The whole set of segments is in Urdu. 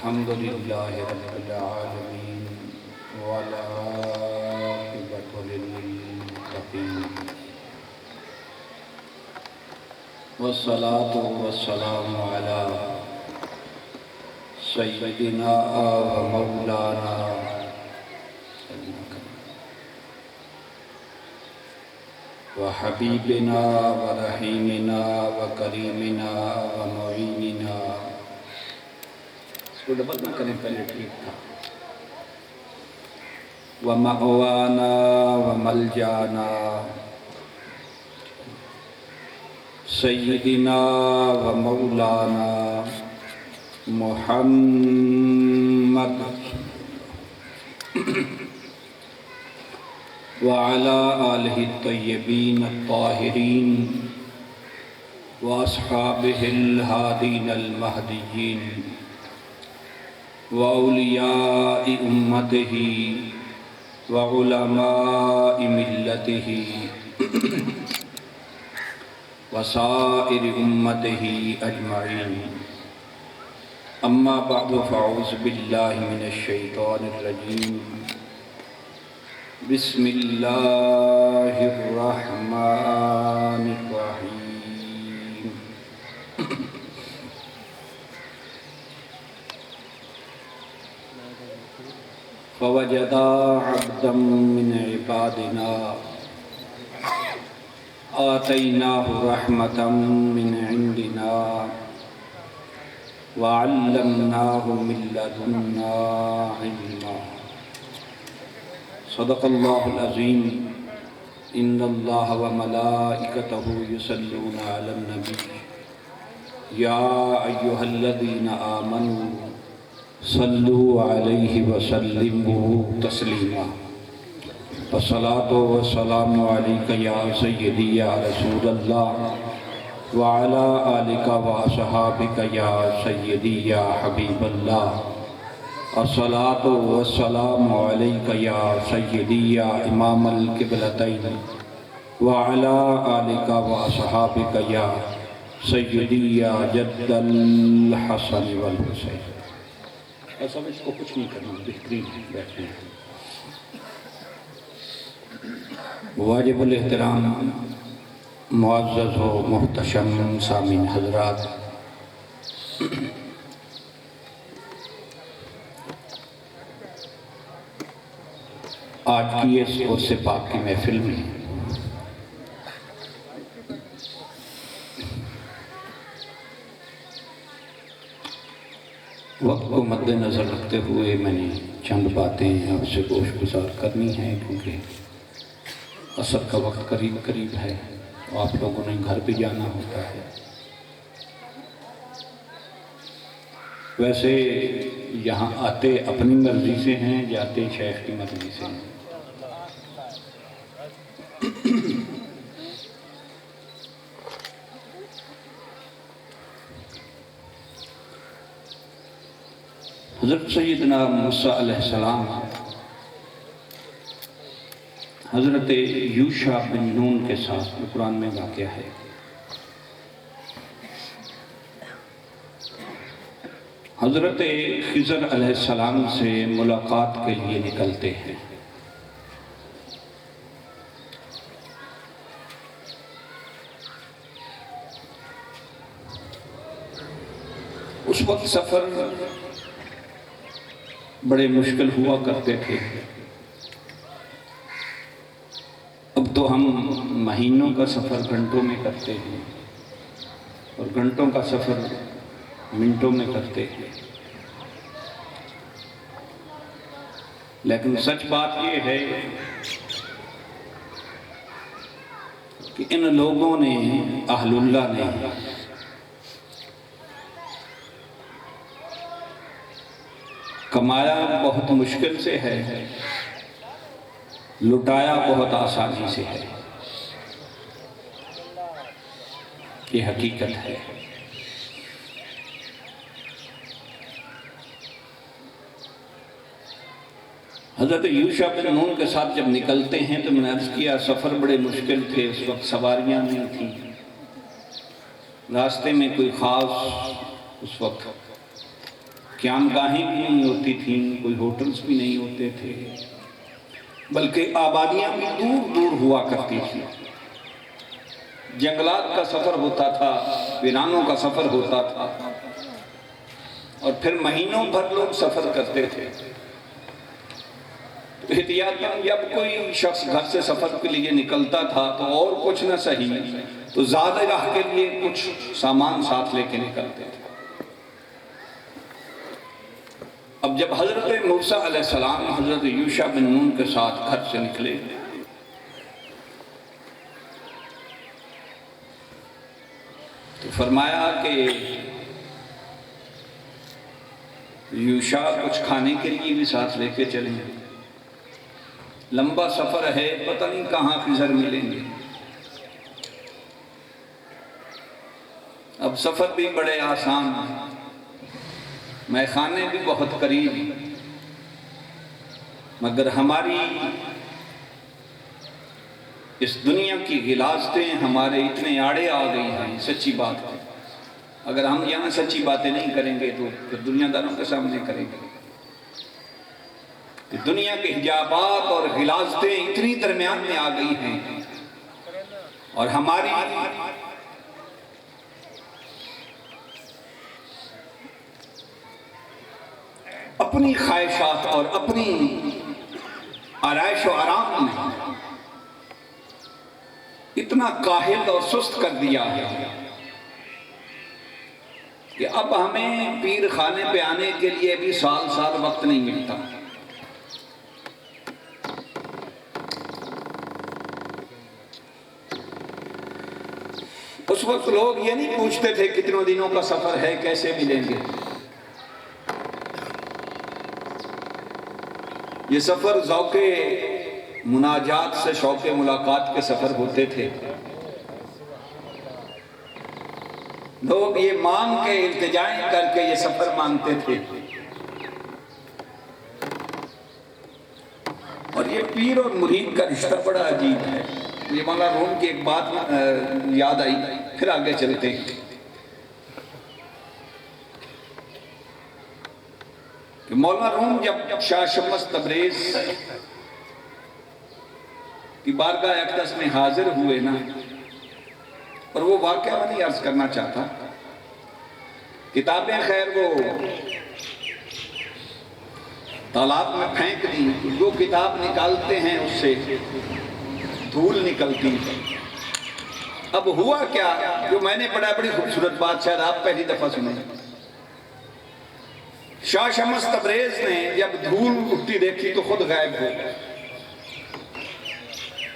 الحمد لله رب العالمين والعاقبة للمتقين والصلاة والسلام على سيدنا ومولانا وحبيبنا ورحيمنا وكريمنا ومعيننا اس کو ڈبل نہ کریں پہلے ٹھیک تھا ومأوانا وملجانا سیدنا ومولانا محمد وعلى آلہ الطیبین الطاہرین واصحابہ الہادین المہدیین وأولیاء امتہ وعلماء ملتہ وسائر امتہ اجمعین اما بعد فاعوذ باللہ من الشیطان الرجیم بسم اللہ الرحمن الرحیم فوجدا عبدا من عبادنا آتیناہ رحمة من عندنا وعلمناہ من لدنا علما صدق اللہ العظیم ان اللہ وملائکتہ یصلون علی النبی یا ایہا الذین آمنوا صلوا علیہ وسلموا تسلیما والصلاة والسلام علیک یا سیدی یا رسول اللہ وعلی آلک واصحابک یا سیدی یا حبیب اللہ الصلاة والسلام علیک یا سیدی یا امام القبلتین وعلی آلک واصحابک یا سیدی یا جد الحسن والحسین۔ ایسا میں اس کو کچھ نہیں کرنا، بہترین بیٹھنے ہیں۔ واجب الاحترام معزز و محتشم سامعین حضرات، آج کی اس عرس پاک کی محفل میں وقت کو مد نظر رکھتے ہوئے میں نے چند باتیں آپ سے گوش گزار کرنی ہیں، کیونکہ عصر کا وقت قریب قریب ہے، آپ لوگوں نے گھر بھی جانا ہوتا ہے۔ ویسے یہاں آتے اپنی مرضی سے ہیں، جاتے شیخ کی مرضی سے ہیں۔ حضرت سیدنا موسیٰ علیہ السلام حضرت یوشع بن نون کے ساتھ قرآن میں واقع ہے۔ حضرت خضر علیہ السلام سے ملاقات کے لیے نکلتے ہیں۔ اس وقت سفر بڑے مشکل ہوا کرتے تھے، اب تو ہم مہینوں کا سفر گھنٹوں میں کرتے ہیں اور گھنٹوں کا سفر منٹوں میں کرتے ہیں، لیکن سچ بات یہ ہے کہ ان لوگوں نے، اہل اللہ نے، کمایا بہت مشکل سے ہے، لٹایا بہت آسانی سے ہے، یہ حقیقت ہے۔ حضرت یوشع بن نون کے ساتھ جب نکلتے ہیں تو میں نے عرض کیا سفر بڑے مشکل تھے، اس وقت سواریاں نہیں تھیں، راستے میں کوئی خاص اس وقت قیامگاہیں بھی نہیں ہوتی تھیں، کوئی ہوٹلز بھی نہیں ہوتے تھے، بلکہ آبادیاں بھی دور دور ہوا کرتی تھیں۔ جنگلات کا سفر ہوتا تھا، ویرانوں کا سفر ہوتا تھا، اور پھر مہینوں بھر لوگ سفر کرتے تھے۔ احتیاطاً جب کوئی شخص گھر سے سفر کے لیے نکلتا تھا تو اور کچھ نہ صحیح تو زیادہ راہ کے لیے کچھ سامان ساتھ لے کے نکلتے تھے۔ اب جب حضرت موسیٰ علیہ السلام حضرت یوشع بن نون کے ساتھ گھر سے نکلے تو فرمایا کہ یوشع کچھ کھانے کے لیے بھی ساتھ لے کے چلیں، لمبا سفر ہے، پتہ نہیں کہاں خضر ملیں گے۔ اب سفر بھی بڑے آسان، میخانے بھی بہت قریب، مگر ہماری اس دنیا کی غلاظتیں ہمارے اتنے آڑے آ گئی ہیں، سچی بات ہے۔ اگر ہم یہاں سچی باتیں نہیں کریں گے تو پھر دنیا داروں کے سامنے کریں گے۔ کہ دنیا کے حجابات اور غلاظتیں اتنی درمیان میں آ گئی ہیں، اور ہماری اپنی خواہشات اور اپنی آرائش و آرام نے اتنا کاہل اور سست کر دیا ہے کہ اب ہمیں پیر خانے پہ آنے کے لیے بھی سال سال وقت نہیں ملتا۔ اس وقت لوگ یہ نہیں پوچھتے تھے کتنوں دنوں کا سفر ہے، کیسے ملیں گے۔ یہ سفر ذوق مناجات سے شوق ملاقات کے سفر ہوتے تھے۔ لوگ یہ مانگ کے التجائیں کر کے یہ سفر مانگتے تھے، اور یہ پیر اور مرید کا رشتہ بڑا عجیب ہے۔ یہ مولانا روم کی ایک بات یاد آئی، پھر آگے چلتے ہیں کہ مولانا روم جب شاہ شمس تبریز کی بارگاہ اقدس میں حاضر ہوئے نا، اور وہ واقعہ میں نہیں عرض کرنا چاہتا، کتابیں خیر وہ تالاب میں پھینک دی، جو کتاب نکالتے ہیں اس سے دھول نکلتی ہے۔ اب ہوا کیا، جو میں نے پڑھا بڑی خوبصورت بات، شاید آپ پہلی دفعہ سنیں۔ شاہ شمس تبریز نے جب دھول اٹھتی دیکھی تو خود غائب ہو گئے،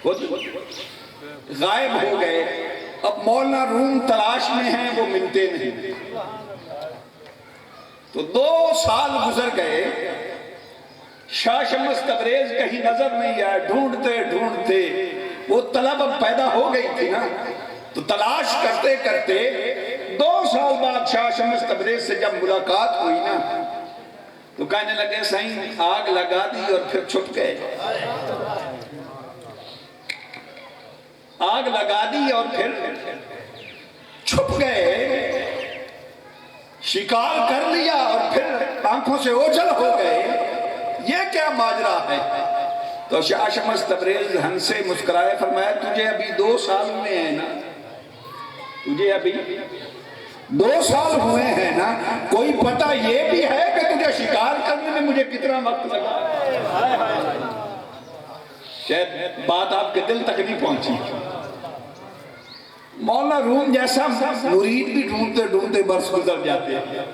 خود غائب ہو گئے۔ اب مولانا روم تلاش میں ہیں، وہ ملتے نہیں۔ تو 2 سال گزر گئے، شاہ شمس تبریز کہیں نظر نہیں آیا، ڈھونڈتے ڈھونڈتے وہ طلب اب پیدا ہو گئی تھی نا، تو تلاش کرتے کرتے 2 سال بعد شاہ شمس تبریز سے جب ملاقات ہوئی نا، تو کہنے لگے سائیں آگ لگا دی اور پھر چھپ گئے۔ آگ لگا دی اور پھر چھپ گئے، شکار کر لیا اور پھر آنکھوں سے اوجھل ہو گئے۔ یہ کیا ماجرا ہے؟ تو شاہ شمس تبریز ہنسے مسکرائے، فرمایا تجھے ابھی 2 سال ہوئے ہیں نا، تجھے ابھی 2 سال ہوئے ہیں نا، کوئی پتہ یہ بھی ہے کہ تجھے شکار کرنے میں مجھے کتنا وقت لگا؟ شاید بات آپ کے دل تک نہیں پہنچی۔ مولانا روم جیسا مرید بھی ڈھونڈتے ڈھونڈتے برس گزر جاتے ہیں۔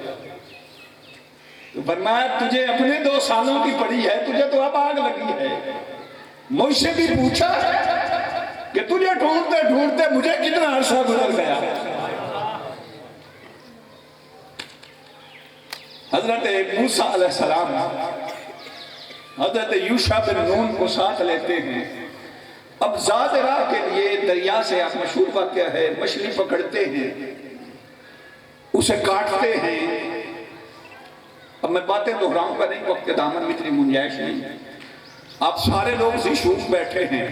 تو فرمایا تجھے اپنے 2 سالوں کی پڑی ہے، تجھے تو اب آگ لگی ہے۔ مجھ سے بھی پوچھا کہ تجھے ڈھونڈتے ڈھونڈتے مجھے کتنا عرصہ گزر گیا۔ حضرت موسیٰ علیہ السلام حضرت یوشع بن نون کو ساتھ لیتے ہیں۔ اب ذات راہ کے لیے دریا سے آپ مشہور واقعہ ہے، مچھلی پکڑتے ہیں، اسے کاٹتے ہیں۔ اب میں باتیں دہراؤں گا نہیں، وقت کے دامن میں اتنی گنجائش نہیں ہے۔ آپ سارے لوگ ذیشعور بیٹھے ہیں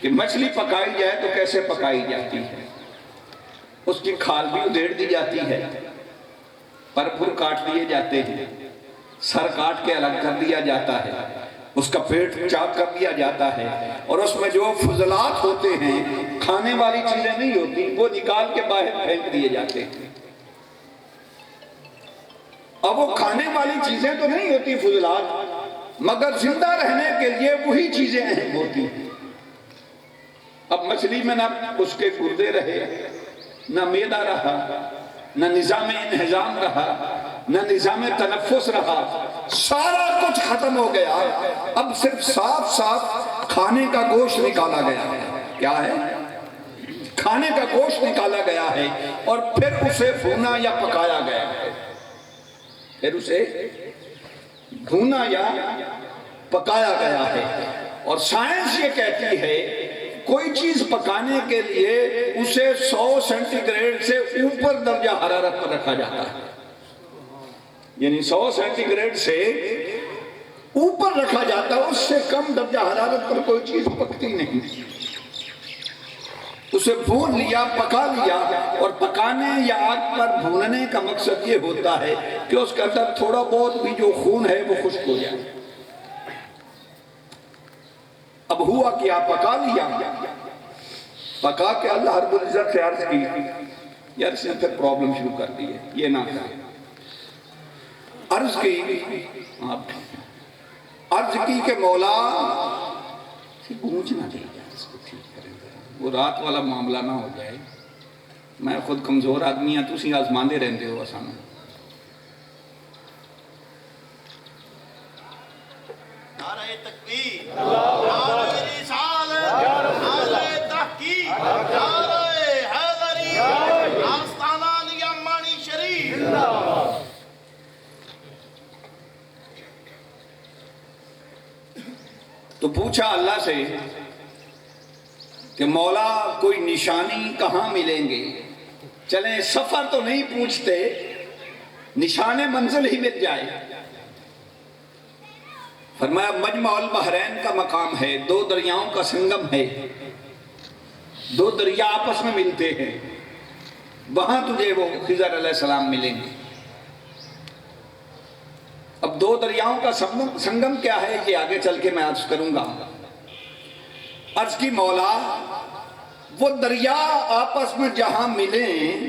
کہ مچھلی پکائی جائے تو کیسے پکائی جاتی ہے۔ اس کی کھال بھی ادھیڑ دی جاتی ہے، پر پھر کاٹ دیے جاتے ہیں، سر کاٹ کے الگ کر دیا جاتا ہے، اس کا پیٹ چاک کر دیا جاتا ہے، اور اس میں جو فضلات ہوتے ہیں، کھانے والی چیزیں نہیں ہوتی، وہ نکال کے باہر پھینک دیے جاتے ہیں۔ اب وہ کھانے والی چیزیں تو نہیں ہوتی فضلات، مگر زندہ رہنے کے لیے وہی چیزیں اہم ہوتی ہیں۔ اب مچھلی میں نہ اس کے گردے رہے، نہ معدہ رہا، نہ نظام انہضام رہا، نہ نظام تنفس رہا، سارا کچھ ختم ہو گیا۔ اب صرف صاف صاف کھانے کا گوشت نکالا گیا ہے۔ کیا ہے؟ کھانے کا گوشت نکالا گیا ہے، اور پھر اسے بھونا یا پکایا گیا ہے، پھر اسے بھونا یا پکایا گیا ہے۔ اور سائنس یہ کہتی ہے کوئی چیز پکانے کے لیے اسے 100 سینٹی گریڈ سے اوپر درجہ حرارت پر رکھا جاتا ہے، یعنی 100 سینٹی گریڈ سے اوپر رکھا جاتا ہے، اس سے کم درجہ حرارت پر کوئی چیز پکتی نہیں۔ اسے بھون لیا، پکا لیا، اور پکانے یا آگ پر بھوننے کا مقصد یہ ہوتا ہے کہ اس کے اندر تھوڑا بہت بھی جو خون ہے وہ خشک ہو جائے۔ اب ہوا کیا؟ پکا لیا، پکا کے اللہ رب العزت سے عرض کی، یار اس نے پھر پرابلم شروع کر دی ہے، یہ نہ کریں۔ عرض کی کہ مولا گونج نہ دے گا، اس کو ٹھیک کریں، وہ رات والا معاملہ نہ ہو جائے، میں خود کمزور آدمی ہوں، تسی آزماندے رہندے ہو آسان۔ نعرہ تکبیر، نعرہ رسالت، نعرہ تحقیق، نعرہ حیدری، آستانہ نیامانی شریف۔ تو پوچھا اللہ سے کہ مولا کوئی نشانی کہاں ملیں گے؟ چلیں سفر تو نہیں پوچھتے، نشان منزل ہی مل جائے۔ فرمایا مجمع البحرین کا مقام ہے، 2 دریاؤں کا سنگم ہے، 2 دریا آپس میں ملتے ہیں، وہاں تجھے وہ خضر علیہ السلام ملیں گے۔ اب 2 دریاؤں کا سنگم کیا ہے یہ آگے چل کے میں عرض کروں گا۔ عرض کی مولا وہ دریا آپس میں جہاں ملیں،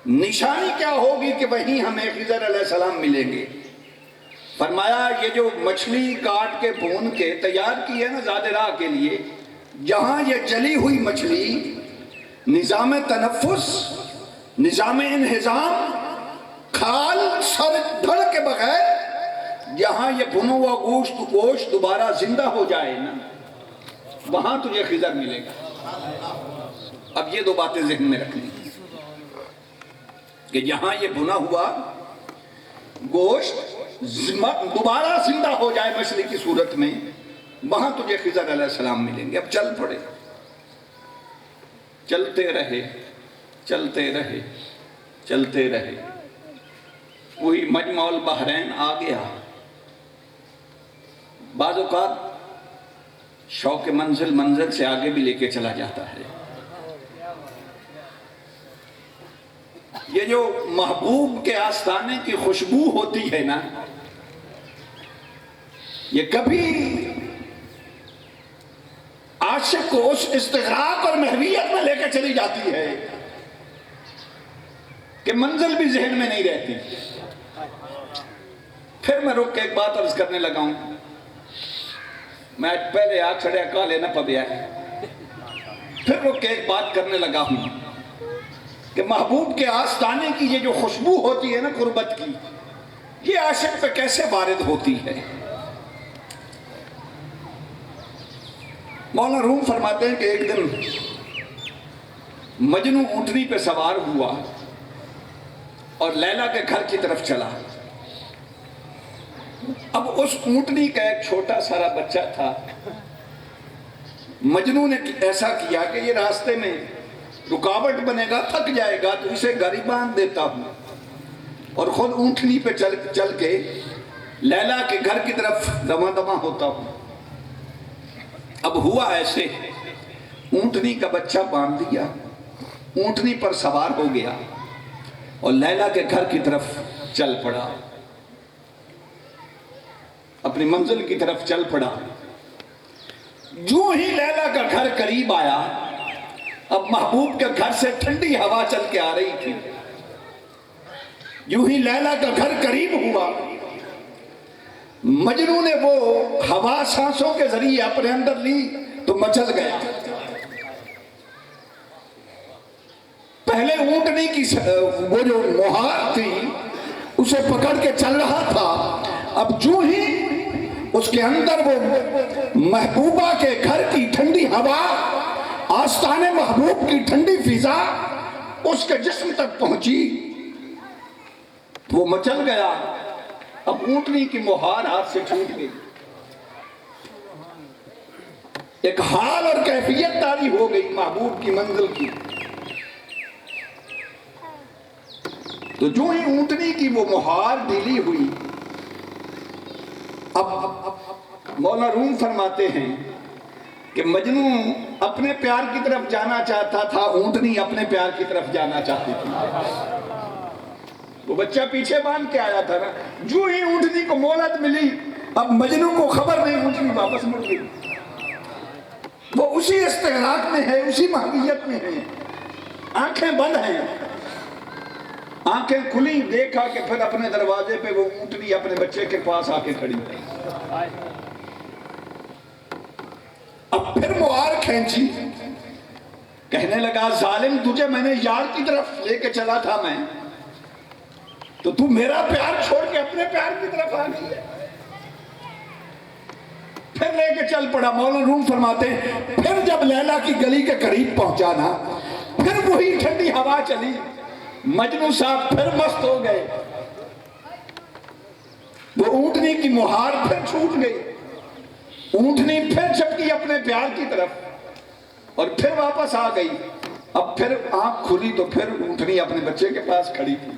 نشانی کیا ہوگی کہ وہیں ہمیں خضر علیہ السلام ملیں گے؟ فرمایا یہ جو مچھلی کاٹ کے بھون کے تیار کی ہے نا ذات راہ کے لیے، جہاں یہ جلی ہوئی مچھلی نظام تنفس، نظام انہضام، کھال سر دھڑ کے بغیر جہاں یہ بھنا ہوا گوشت دوبارہ زندہ ہو جائے نا، وہاں تجھے خضر ملے گا۔ اب یہ 2 باتیں ذہن میں رکھنی کہ جہاں یہ بھنا ہوا گوشت دوبارہ زندہ ہو جائے مچھلی کی صورت میں، وہاں تجھے خضر علیہ السلام ملیں گے۔ اب چل پڑے، چلتے رہے، چلتے رہے، چلتے رہے، وہی مجمع البحرین آ گیا۔ بعض اوقات شوق منزل سے آگے بھی لے کے چلا جاتا ہے۔ یہ جو محبوب کے آستانے کی خوشبو ہوتی ہے نا، یہ کبھی عاشق کو اس استغراق اور محویت میں لے کے چلی جاتی ہے کہ منزل بھی ذہن میں نہیں رہتی۔ پھر میں رک کے ایک بات عرض کرنے لگا ہوں، میں پہلے آ چھڑیا کالے نہ پبیا ہے، پھر رک کے ایک بات کرنے لگا ہوں کہ محبوب کے آستانے کی یہ جو خوشبو ہوتی ہے نا قربت کی، یہ عاشق پہ کیسے وارد ہوتی ہے۔ مولانا روم فرماتے ہیں کہ ایک دن مجنو اونٹنی پہ سوار ہوا اور لیلا کے گھر کی طرف چلا۔ اب اس اونٹنی کا ایک چھوٹا سارا بچہ تھا، مجنو نے ایسا کیا کہ یہ راستے میں رکاوٹ بنے گا، تھک جائے گا، تو اسے گھر ہی باندھ دیتا ہوں اور خود اونٹنی پہ چل کے لیلا کے گھر کی طرف دواں دواں ہوتا ہوں۔ اب ہوا ایسے، اونٹنی کا بچہ باندھ دیا، اونٹنی پر سوار ہو گیا، اور لیلا کے گھر کی طرف چل پڑا، اپنی منزل کی طرف چل پڑا۔ جو ہی لیلا کا گھر قریب آیا، اب محبوب کے گھر سے ٹھنڈی ہوا چل کے آ رہی تھی۔ جو ہی لیلا کا گھر قریب ہوا، مجنوں نے وہ ہوا سانسوں کے ذریعے اپنے اندر لی تو مچل گیا۔ پہلے اونٹنی کی وہ جو مہار تھی اسے پکڑ کے چل رہا تھا، اب جو ہی اس کے اندر وہ محبوبہ کے گھر کی ٹھنڈی ہوا، آستان محبوب کی ٹھنڈی فضا اس کے جسم تک پہنچی، وہ مچل گیا۔ اب اونٹنی کی مہار ہاتھ سے چھوٹ گئی، ایک حال اور کیفیت تاری ہو گئی محبوب کی منزل کی۔ تو جو ہی اونٹنی کی وہ مہار ڈھیلی ہوئی، اب مولا روم فرماتے ہیں کہ مجنوں اپنے پیار کی طرف جانا چاہتا تھا، اونٹنی اپنے پیار کی طرف جانا چاہتی تھی۔ وہ بچہ پیچھے باندھ کے آیا تھا نا، جو ہی اونٹنی کو مہلت ملی، اب مجنوں کو خبر نہیں، اونٹنی واپس مڑ گئی۔ وہ اسی استغراق میں ہے، اسی محبیت میں ہے، آنکھیں بند ہیں، آنکھیں کھلی، دیکھا کہ پھر اپنے دروازے پہ وہ اونٹنی اپنے بچے کے پاس آ کے کھڑی۔ اب پھر مہار کھینچی، کہنے لگا ظالم، تجھے میں نے یار کی طرف لے کے چلا تھا میں، تو تو میرا پیار چھوڑ کے اپنے پیار کی طرف آ گئی ہے۔ پھر لے کے چل پڑا۔ مولانا روم فرماتے ہیں پھر جب لیلا کی گلی کے قریب پہنچا نا، پھر وہی ٹھنڈی ہوا چلی، مجنوں صاحب پھر مست ہو گئے، وہ اونٹنی کی مہار پھر چھوٹ گئی، اونٹنی پھر چپکی اپنے پیار کی طرف اور پھر واپس آ گئی۔ اب پھر آنکھ کھلی تو پھر اونٹنی اپنے بچے کے پاس کھڑی تھی،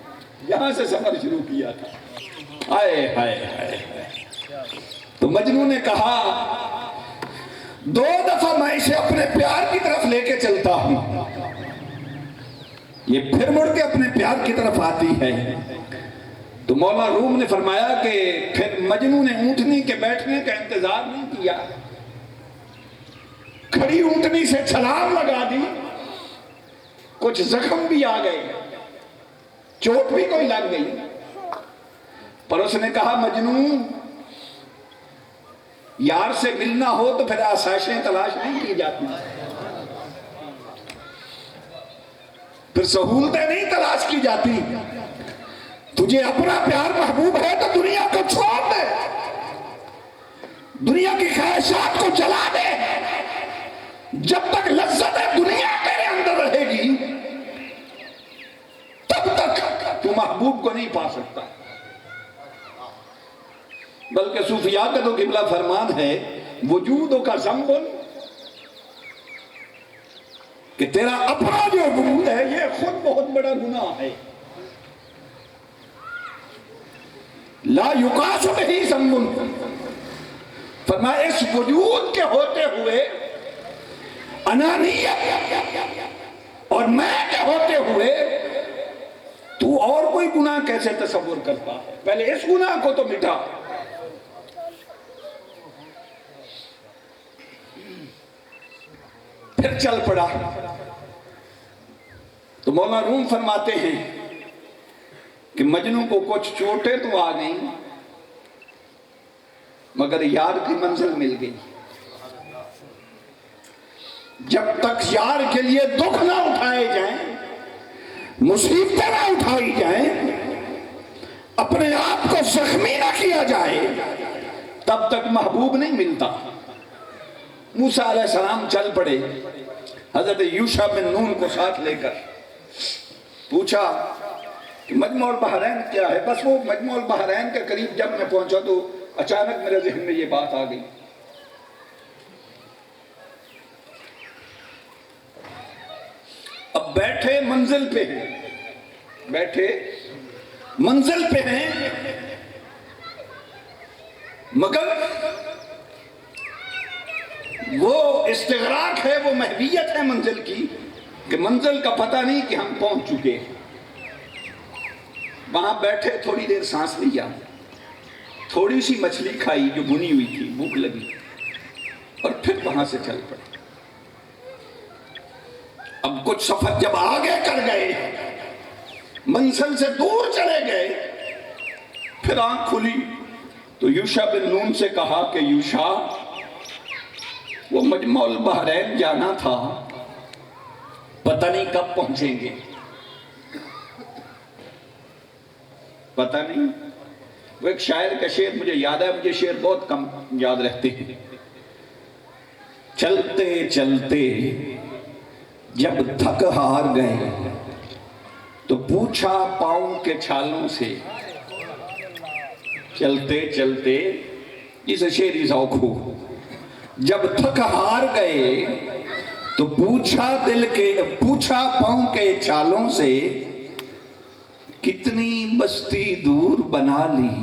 یہاں سے سفر شروع کیا تھا۔ آئے ہائے ہائے۔ تو مجنوں نے کہا 2 دفعہ میں اسے اپنے پیار کی طرف لے کے چلتا ہوں، یہ پھر مڑ کے اپنے پیار کی طرف آتی ہے۔ تو مولا روم نے فرمایا کہ پھر مجنوں نے اونٹنی کے بیٹھنے کا انتظار نہیں کیا، کھڑی اونٹنی سے چھلانگ لگا دی، کچھ زخم بھی آ گئے، چوٹ بھی کوئی لگ گئی، پر اس نے کہا مجنوں، یار سے ملنا ہو تو پھر آسائشیں تلاش نہیں کی جاتی، پھر سہولتیں نہیں تلاش کی جاتی۔ تجھے اپنا پیار محبوب ہے تو دنیا کو چھوڑ دے، دنیا کی خواہشات کو جلا دے، جب تک لذت دنیا تیرے اندر رہے گی تب تک تو محبوب کو نہیں پا سکتا۔ بلکہ صوفیاء کا تو قبلہ فرمان ہے وجودوں کا ذنبن، کہ تیرا اپنا جو وجود ہے یہ خود بہت بڑا گناہ ہے، لا یقاس بہ ذنب، فرمایا اس وجود کے ہوتے ہوئے انانیت اور میں کے ہوتے ہوئے تو اور کوئی گناہ کیسے تصور کرتا ہے؟ پہلے اس گناہ کو تو مٹا۔ پھر چل پڑا۔ تو مولانا روم فرماتے ہیں کہ مجنوں کو کچھ چوٹیں تو آ گئیں مگر یار کی منزل مل گئی۔ جب تک یار کے لیے دکھ نہ اٹھائے جائیں، مصیبتیں نہ اٹھائی جائیں، اپنے آپ کو زخمی نہ کیا جائے، تب تک محبوب نہیں ملتا۔ موسیٰ علیہ السلام چل پڑے، حضرت یوشع بن نون کو ساتھ لے کر، پوچھا کہ مجمع البحرین کیا ہے؟ بس وہ مجمع البحرین کے قریب جب میں پہنچا تو اچانک میرے ذہن میں یہ بات آ گئی۔ اب بیٹھے منزل پہ ہیں، بیٹھے منزل پہ ہیں، مگر وہ استغراق ہے، وہ محویت ہے منزل کی، کہ منزل کا پتہ نہیں کہ ہم پہنچ چکے ہیں۔ وہاں بیٹھے تھوڑی دیر سانس لیا، تھوڑی سی مچھلی کھائی جو بھنی ہوئی تھی، بھوک لگی، اور پھر وہاں سے چل پڑے۔ اب کچھ سفر جب آگے کر گئے، منزل سے دور چلے گئے، پھر آنکھ کھلی تو یوشع بن نون سے کہا کہ یوشع، وہ مجمع البحرین جانا تھا، پتہ نہیں کب پہنچیں گے، پتہ نہیں۔ وہ ایک شاعر کا شعر مجھے یاد ہے، مجھے شعر بہت کم یاد رہتے ہیں۔ چلتے چلتے جب تھک ہار گئے تو پوچھا پاؤں کے چھالوں سے، چلتے چلتے جسے شعری ذوق ہو، جب تھک ہار گئے تو پوچھا پاؤں کے چھالوں سے، کتنی بستی دور بنا لی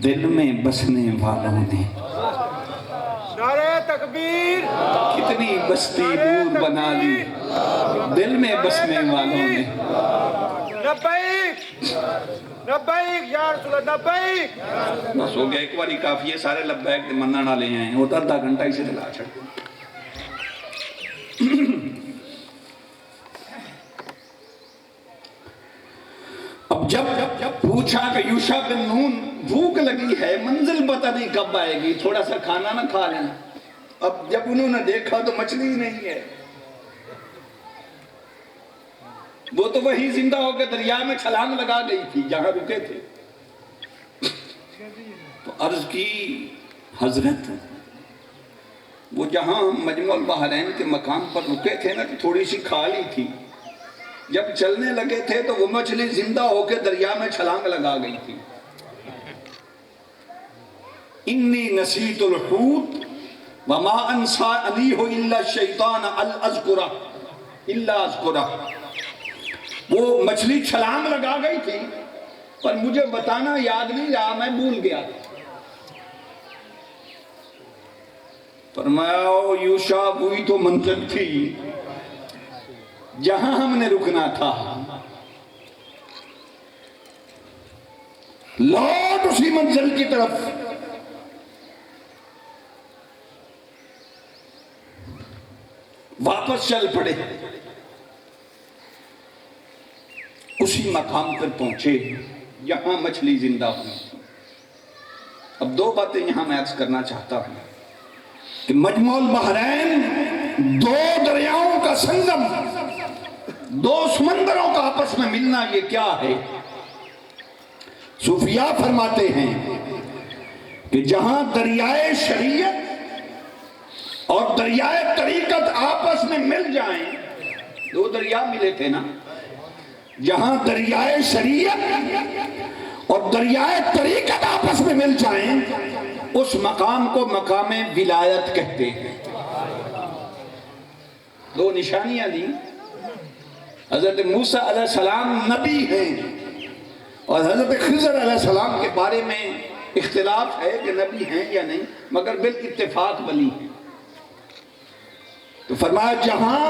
دل میں بسنے والوں نے، نعرہ تکبیر، کتنی بستی دور بنا لی دل میں بسنے والوں نے۔ لبیک لبیک یا رسول اللہ، لبیک۔ بس ہو گیا، ایک باری کافی ہے، سارے لبیک منع نہ لے ہیں، وہ آدھا گھنٹہ اسے دلا چھڑ۔ اب جب پوچھا کہ یوشع بن نون بھوک لگی ہے، منزل پتہ نہیں کب آئے گی، تھوڑا سا کھانا نہ کھا لیں۔ اب جب انہوں نے دیکھا تو مچھلی ہی نہیں ہے، وہ تو وہی زندہ ہو کے دریا میں چھلانگ لگا گئی تھی جہاں رکے تھے۔ تو عرض کی حضرت، وہ جہاں مجمع البحرین کے مقام پر رکے تھے نا، تو تھوڑی سی کھا لی تھی، جب چلنے لگے تھے تو وہ مچھلی زندہ ہو کے دریا میں چھلانگ لگا گئی تھی۔ انی نسیت الحوت وما انسانیہ الا الشیطان اذکرہ الا اذکرہ، وہ مچھلی چھلانگ لگا گئی تھی پر مجھے بتانا یاد نہیں رہا، میں بھول گیا۔ فرمایا یوشع، وہی تو منزل تھی جہاں ہم نے رکنا تھا، لوٹ اسی منزل کی طرف۔ واپس چل پڑے، اسی مقام پر پہنچے یہاں مچھلی زندہ ہوئی۔ اب دو باتیں یہاں میں عرض کرنا چاہتا ہوں کہ مجمع البحرین دو دریاؤں کا سنگم، دو سمندروں کا آپس میں ملنا، یہ کیا ہے؟ صوفیاء فرماتے ہیں کہ جہاں دریائے شریعت اور دریائے طریقت آپس میں مل جائیں، دو دریا ملے تھے نا، جہاں دریائے شریعت اور دریائے طریقت آپس میں مل جائیں، اس مقام کو مقام ولایت کہتے ہیں۔ دو نشانیاں دی، حضرت موسیٰ علیہ السلام نبی ہیں، اور حضرت خضر علیہ السلام کے بارے میں اختلاف ہے کہ نبی ہیں یا نہیں، مگر بالاتفاق ولی ہیں۔ تو فرمایا جہاں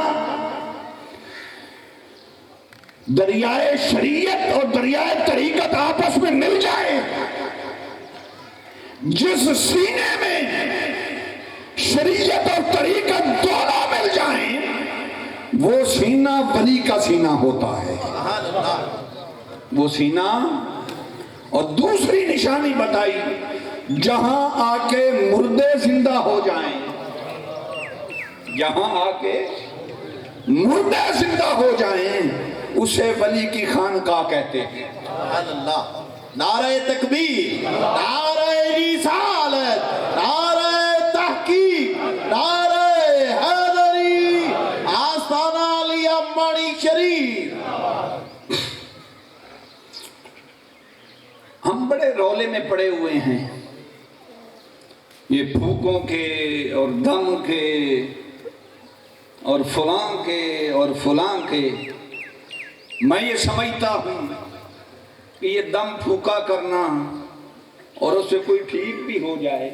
دریائے شریعت اور دریائے طریقت آپس میں مل جائے، جس سینے میں شریعت اور طریقت دونوں مل جائیں، وہ سینہ ولی کا سینہ ہوتا ہے، وہ سینہ۔ اور دوسری نشانی بتائی، جہاں آ کے مردے زندہ ہو جائیں، جہاں آ کے مردے زندہ ہو جائیں، اسے ولی کی خانقاہ کہتے ہیں۔ اللہ، نعرہ تکبیر، نعرہ رسالت، نعرہ تحقیق، نعرہ حیدری، آستانہ علی امانی شریف۔ ہم بڑے رولے میں پڑے ہوئے ہیں، یہ پھوکوں کے اور دم کے اور فلاں کے اور فلاں کے۔ میں یہ سمجھتا ہوں کہ یہ دم پھوکا کرنا اور اس سے کوئی ٹھیک بھی ہو جائے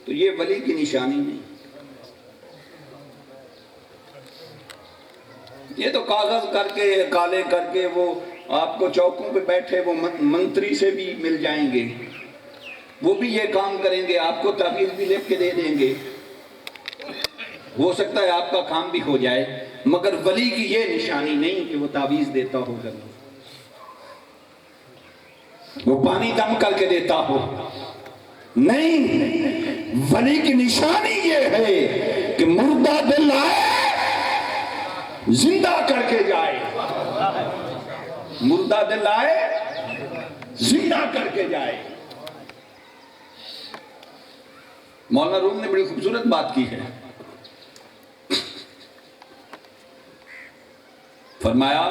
تو یہ ولی کی نشانی نہیں۔ یہ تو کاغذ کر کے کالے کر کے وہ آپ کو چوکوں پہ بیٹھے وہ منتری سے بھی مل جائیں گے، وہ بھی یہ کام کریں گے، آپ کو تعویذ بھی لکھ کے دے دیں گے، ہو سکتا ہے آپ کا کام بھی ہو جائے، مگر ولی کی یہ نشانی نہیں کہ وہ تعویذ دیتا ہو ضرور، وہ پانی دم کر کے دیتا ہو، نہیں، ولی کی نشانی یہ ہے کہ مردہ دل آئے زندہ کر کے جائے، مردہ دل آئے زندہ کر کے جائے۔ مولانا روم نے بڑی خوبصورت بات کی ہے، فرمایا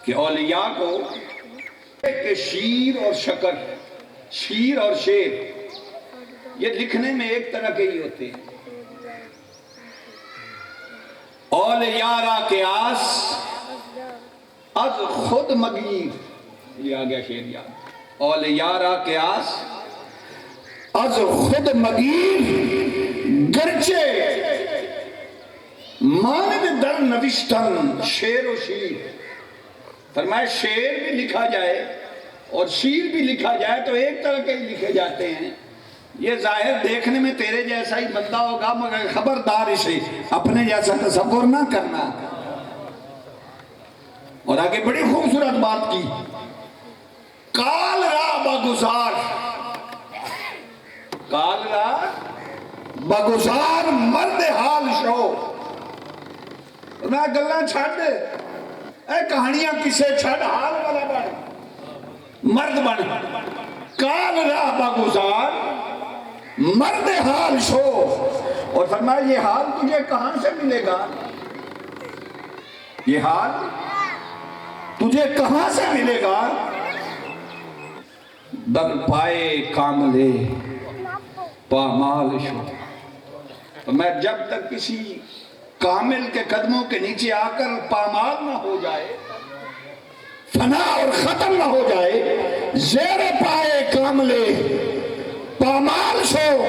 کہ اولیاء کو کہ شیر اور شکر، شیر اور شیر یہ لکھنے میں ایک طرح کے ہی ہوتے ہیں۔ اولیاء را قیاس از خود مگیر، یہ آ گیا شیر یاد، اولیاء را قیاس از خود مگیر گرچه ماند در نوشتن شیر و شیر، فرمایا شیر بھی لکھا جائے اور شیر بھی لکھا جائے تو ایک طرح کے ہی لکھے جاتے ہیں، یہ ظاہر دیکھنے میں تیرے جیسا ہی بندہ ہوگا مگر خبردار اسے اپنے جیسا تصور نہ کرنا۔ اور آگے بڑی خوبصورت بات کی، کال را بگزار، کال را بگزار مرد حال شو، میں گلہ چھاڑ دے، اے کہانیاں کسے چھڑ حال والا بن، مرد بن، کال را بگزار مرد حال شو، اور فرمایا یہ حال تجھے کہاں سے ملے گا، یہ حال تجھے کہاں سے ملے گا، در پائے کاملے پامال شو، میں جب تک کسی کامل کے قدموں کے نیچے آ کر پامال نہ ہو جائے، فنا اور ختم نہ ہو جائے، زیر پائے کاملے پامال شو،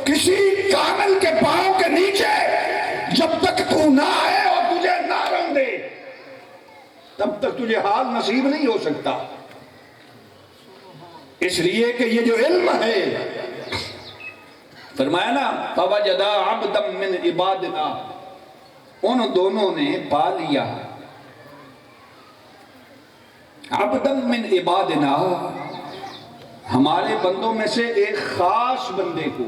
کسی کامل کے پاؤں کے نیچے جب تک تو نہ آئے اور تجھے نہ رنگ دے تب تک تجھے حال نصیب نہیں ہو سکتا۔ اس لیے کہ یہ جو علم ہے، فرمایا نا فوجدا عبدا من عبادنا، ان دونوں نے پا لیا عبدا من عبادنا، ہمارے بندوں میں سے ایک خاص بندے کو،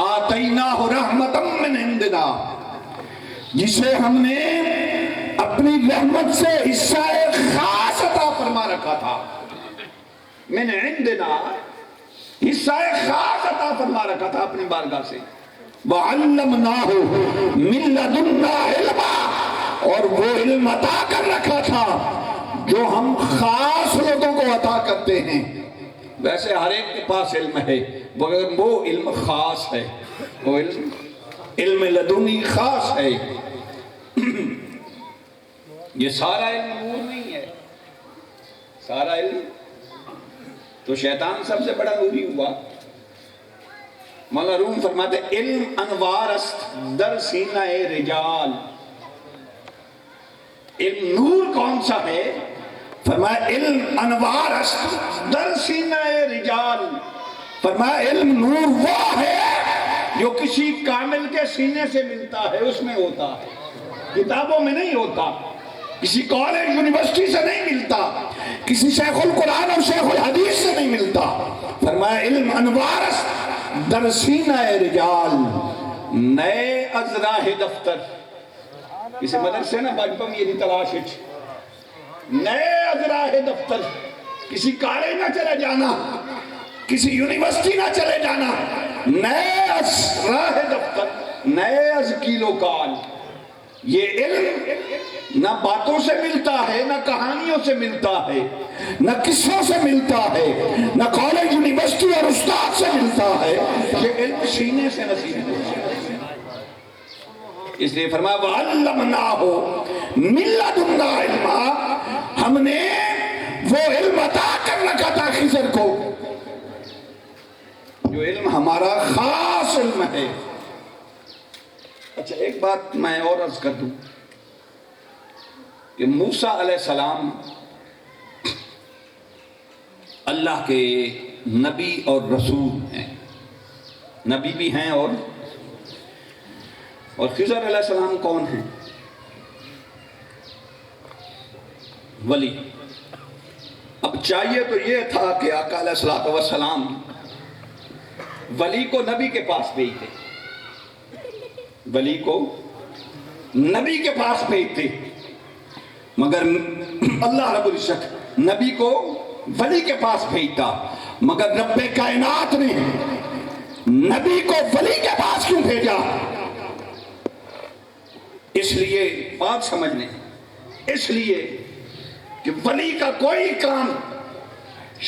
آتیناہ رحمتا من عندنا، جسے ہم نے اپنی رحمت سے حصہ خاص عطا فرما رکھا تھا، من عندنا حصہ خاص عطا فرما رکھا تھا اپنی بارگاہ سے، وَعَلَّمْنَاهُ مِن لَدُنَّا عِلْمًا، اور وہ علم عطا کر رکھا تھا جو ہم خاص لوگوں کو عطا کرتے ہیں، ویسے ہر ایک کے پاس علم ہے مگر وہ علم خاص ہے، وہ علم لدنی خاص ہے، یہ سارا علم نور نہیں ہے، سارا علم تو شیطان سب سے بڑا نوری ہوا۔ مولانا روم فرماتے علم انوار است در سینہ رجال، علم نور کون سا ہے، فرمایا علم انوار است در سینہ رجال، فرمایا علم نور وہ ہے جو کسی کامل کے سینے سے ملتا ہے، اس میں ہوتا ہے، کتابوں میں نہیں ہوتا، کسی کالج یونیورسٹی سے نہیں ملتا، کسی شیخ القرآن اور شیخ الحدیث سے نہیں ملتا، فرمایا علم انوار است در سینہ رجال، نئے از راہ دفتر، کسی مدرسے نا بچپن یہ تلاش ہے، نئے از راہ دفتر، کسی کالج نہ چلے جانا، کسی یونیورسٹی نہ چلے جانا، نئے از راہ دفتر، نئے از کیلو کال، یہ علم نہ باتوں سے ملتا ہے، نہ کہانیوں سے ملتا ہے، نہ قصوں سے ملتا ہے، نہ کالج یونیورسٹی اور استاد سے ملتا ہے، یہ علم سینے سے نصیب ہوتا ہے۔ اس لیے فرمایا وَعَلَّمْنَاهُ مِن لَدُنَّا عِلْمًا، ہم نے وہ علم عطا جو علم ہمارا خاص علم ہے. اچھا ایک بات میں اور عرض کر دوں کہ موسیٰ علیہ السلام اللہ کے نبی اور رسول ہیں، نبی بھی ہیں اور خضر علیہ السلام کون ہیں؟ ولی. اب چاہیے تو یہ تھا کہ آقا علیہ السلام ولی کو نبی کے پاس بھیجتے، ولی کو نبی کے پاس بھیجتے، مگر اللہ رب العزت نبی کو ولی کے پاس بھیجتا. مگر رب کائنات نے نبی کو ولی کے پاس کیوں بھیجا؟ اس لیے بات سمجھنے، اس لیے کہ ولی کا کوئی کام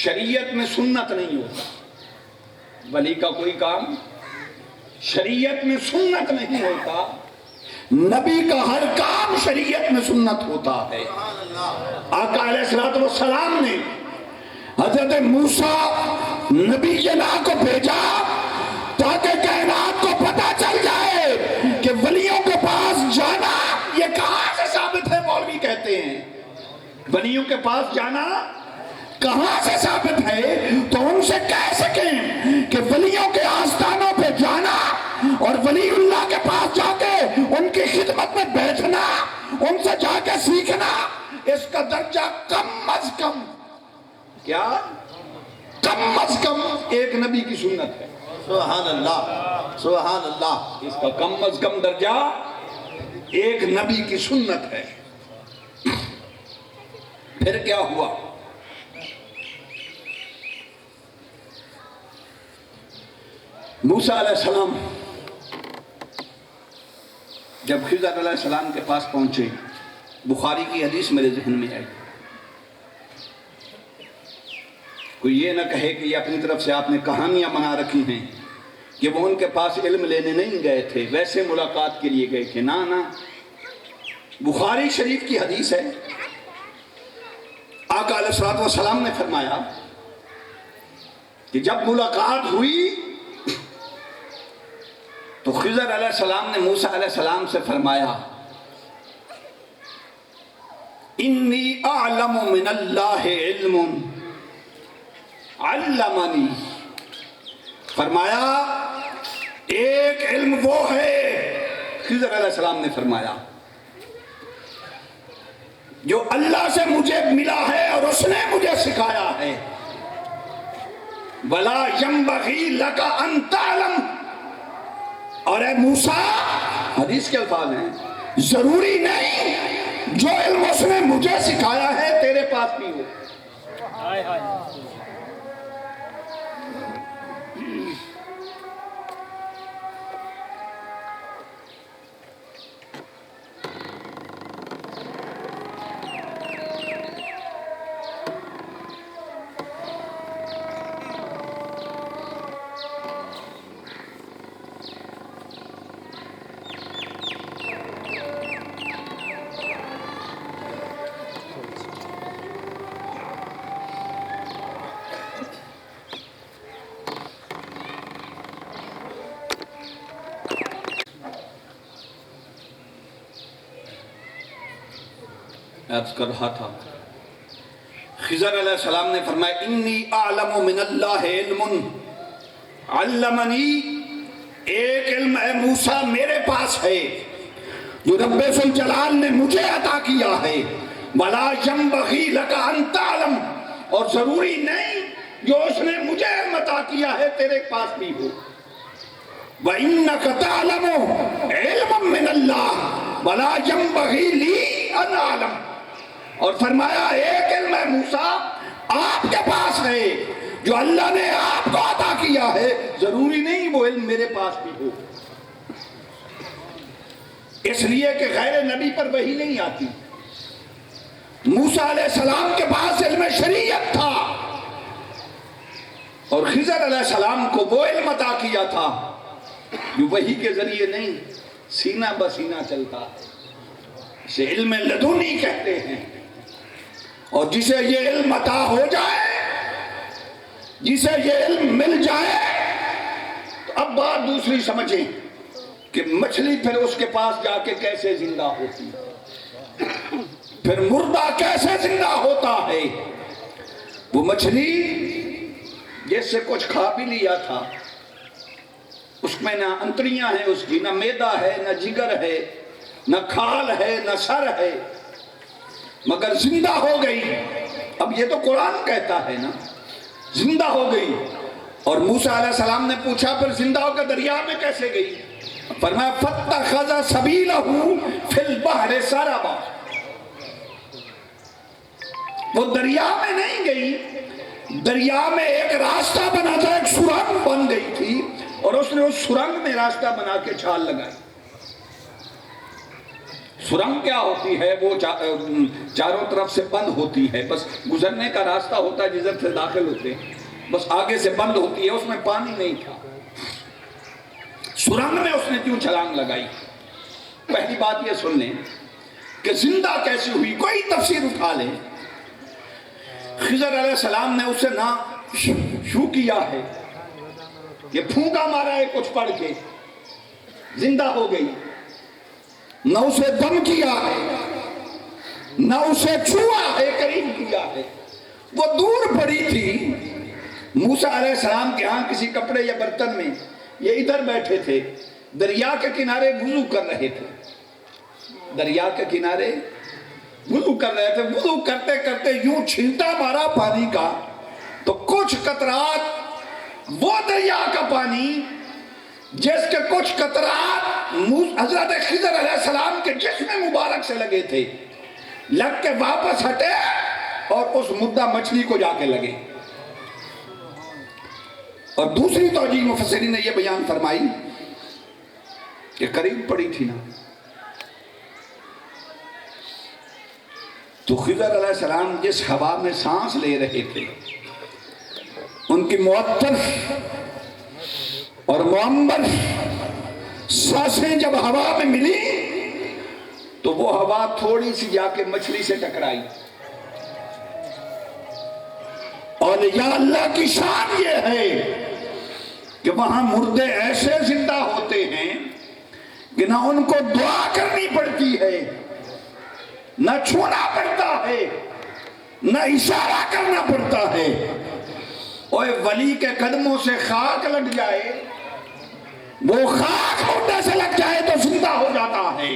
شریعت میں سنت نہیں ہوتا. ولی کا کوئی کام شریعت میں سنت نہیں ہوتا. نبی کا ہر کام شریعت میں سنت ہوتا ہے. آقا علیہ السلام نے حضرت موسیٰ نبی جنا کو بھیجا تاکہ کائنات کو پتہ چل جائے کہ ولیوں کے پاس جانا یہ کہاں سے ثابت ہے. مولوی کہتے ہیں ولیوں کے پاس جانا کہاں سے ثابت ہے؟ تو ان سے کہہ سکیں کہ ولیوں کے آستانوں پہ جانا اور ولی اللہ کے پاس جا کے ان کی خدمت میں بیٹھنا، ان سے جا کے سیکھنا، اس کا درجہ کم از کم کیا؟ کم از کم ایک نبی کی سنت ہے. سبحان اللہ، سبحان اللہ. اس کا کم از کم درجہ ایک نبی کی سنت ہے. پھر کیا ہوا؟ موسیٰ علیہ السلام جب خضر علیہ السلام کے پاس پہنچے، بخاری کی حدیث میرے ذہن میں آئی. کوئی یہ نہ کہے کہ یہ اپنی طرف سے آپ نے کہانیاں بنا رکھی ہیں کہ وہ ان کے پاس علم لینے نہیں گئے تھے، ویسے ملاقات کے لیے گئے تھے. نہ بخاری شریف کی حدیث ہے. آقا علیہ السلام نے فرمایا کہ جب ملاقات ہوئی تو خضر علیہ السلام نے موسیٰ علیہ السلام سے فرمایا انی اعلم من اللہ علم علمنی. فرمایا ایک علم وہ ہے، خضر علیہ السلام نے فرمایا، جو اللہ سے مجھے ملا ہے اور اس نے مجھے سکھایا ہے. وَلَا يَنبَغِي لَكَ أَن تَعْلَمَ. اور اے موسیٰ، حدیث کے الفاظ ہیں، ضروری نہیں جو علم اس نے مجھے سکھایا ہے تیرے پاس بھی ہو. عرض کر رہا تھا خضر علیہ السلام نے فرمایا انی اعلم من اللہ علم علمنی. ایک علم اے موسیٰ میرے پاس ہے جو رب ذوالجلال نے مجھے عطا کیا ہے. وَلَا يَنبَغِي لَكَ أَن تَعْلَمَ. اور ضروری نہیں جو اس نے مجھے علم عطا کیا ہے تیرے پاس بھی ہو. وَإِنَّكَ تَعْلَمُ عِلْمًا مِّنَ اللَّهِ وَلَا يَنبَغِي لِي أَنْ أَعْلَمَ. اور فرمایا ایک علم ہے موسیٰ آپ کے پاس ہے جو اللہ نے آپ کو عطا کیا ہے، ضروری نہیں وہ علم میرے پاس بھی ہو. اس لیے کہ غیر نبی پر وحی نہیں آتی. موسیٰ علیہ السلام کے پاس علم شریعت تھا اور خضر علیہ السلام کو وہ علم عطا کیا تھا جو وحی کے ذریعے نہیں، سینہ بسینہ چلتا ہے. اسے علم لدنی کہتے ہیں. اور جسے یہ علم عطا ہو جائے، جسے یہ علم مل جائے، دوسری سمجھیں کہ مچھلی پھر اس کے پاس جا کے کیسے زندہ ہوتی ہے، پھر مردہ کیسے زندہ ہوتا ہے۔ وہ مچھلی جس سے کچھ کھا بھی لیا تھا، اس میں نہ انتڑیاں ہیں اس کی، نہ میدا ہے، نہ جگر ہے، نہ کھال ہے، نہ سر ہے، مگر زندہ ہو گئی۔ اب یہ تو قرآن کہتا ہے نا، زندہ ہو گئی۔ اور موسیٰ علیہ السلام نے پوچھا پھر زندہ ہو کے دریا میں کیسے گئی؟ فرمایا فَاتَّخَذَ سَبِيلَهُ فِي الْبَحْرِ سَرَبًا، وہ دریا میں نہیں گئی، دریا میں ایک راستہ بنا تھا، ایک سرنگ بن گئی تھی، اور اس نے اس سرنگ میں راستہ بنا کے چھال لگائی۔ سرنگ کیا ہوتی ہے؟ وہ چاروں طرف سے بند ہوتی ہے، بس گزرنے کا راستہ ہوتا ہے جدھر سے داخل ہوتے ہیں، بس آگے سے بند ہوتی ہے، اس میں پانی نہیں تھا۔ سرنگ میں اس نے کیوں چھلانگ لگائی؟ پہلی بات یہ سن لیں کہ زندہ کیسے ہوئی، کوئی تفسیر اٹھا لیں۔ خضر علیہ السلام نے اسے نہ شو کیا ہے، یہ پھونکا مارا ہے کچھ پڑھ کے زندہ ہو گئی، نہ اسے دم کیا ہے، نہ اسے چھوا ہے، قریب کیا ہے، وہ دور پڑی تھی۔ موسیٰ علیہ السلام کے ہاں کسی کپڑے یا برتن میں، یہ ادھر بیٹھے تھے، دریا کے کنارے وضو کر رہے تھے، دریا کے کنارے وضو کر رہے تھے، وضو کرتے کرتے یوں چھینٹا مارا پانی کا تو کچھ قطرات وہ دریا کا پانی جس کے کچھ قطرات حضرت خضر علیہ السلام کے جسم مبارک سے لگے تھے، لگ کے واپس ہٹے اور اس مردہ مچھلی کو جا کے لگے۔ اور دوسری توجیہ مفسرین نے یہ بیان فرمائی کہ قریب پڑی تھی نا، تو خضر علیہ السلام جس ہوا میں سانس لے رہے تھے، ان کی معطر اور معمر سانسیں جب ہوا میں ملی تو وہ ہوا تھوڑی سی جا کے مچھلی سے ٹکرائی، اور یا اللہ کی شان یہ ہے کہ وہاں مردے ایسے زندہ ہوتے ہیں کہ نہ ان کو دعا کرنی پڑتی ہے، نہ چھونا پڑتا ہے، نہ اشارہ کرنا پڑتا ہے۔ اوے ولی کے قدموں سے خاک لگ جائے، وہ خاک مردے سے لگ جائے تو زندہ ہو جاتا ہے،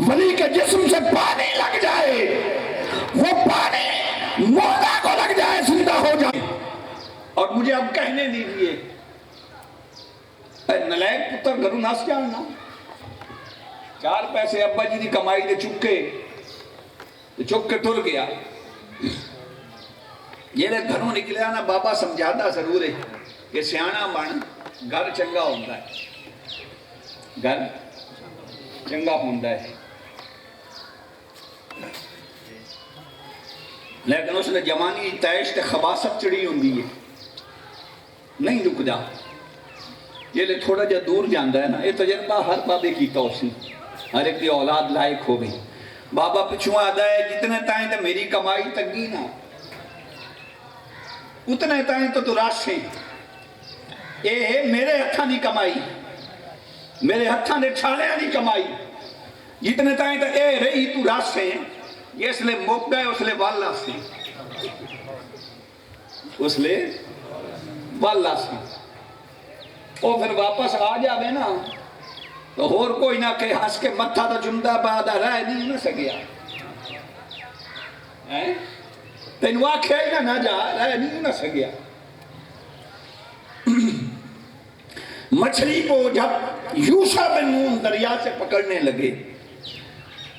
ولی کے جسم سے پانی لگ جائے، وہ پانی مردہ کو لگ جائے زندہ ہو جائے۔ اور مجھے اب کہنے دیجئے، اے نلائق پتر گھروں ناس جاننا، 4 پیسے ابا جی دی کمائی دے چک کے ٹر گیا، یہ لے گھروں نکلیا نا، بابا سمجھاتا ضرور ہے کہ سیانا بن گھر چنگا ہوتا ہے، گھر چنگا ہوتا ہے، لیکن اس نے جوانی تیش تے خباست چڑی ہوندی ہے، نہیں رک جا، یہ لے تھوڑا جا دور جاندہ ہے نا، یہ تجربہ ہر بابے کی توسی، ہر ایک دی اولاد لائق ہو گئی۔ بابا پچھوں آدھا ہے جتنے تائیں تے میری کمائی تگی نا، اتنے تائیں تو راشے، اے میرے ہتھاں نہیں کمائی، میرے ہتھاں نے چھالے نہیں کمائی، جتنے تائیں تے اے رہی تو راشے، یہ اس لئے موک گئے، اس لئے والا سے، اس لئے والا سے، اور پھر واپس آ جاوے نا تو اور کوئی نہ کہ ہنس کے متھا تو جمدہ بعد رہ نہیں نہ سکیا، تینوا کھیل نہ جا رہ نہیں نہ سکیا۔ مچھلی کو جب یوشع بن نون دریا سے پکڑنے لگے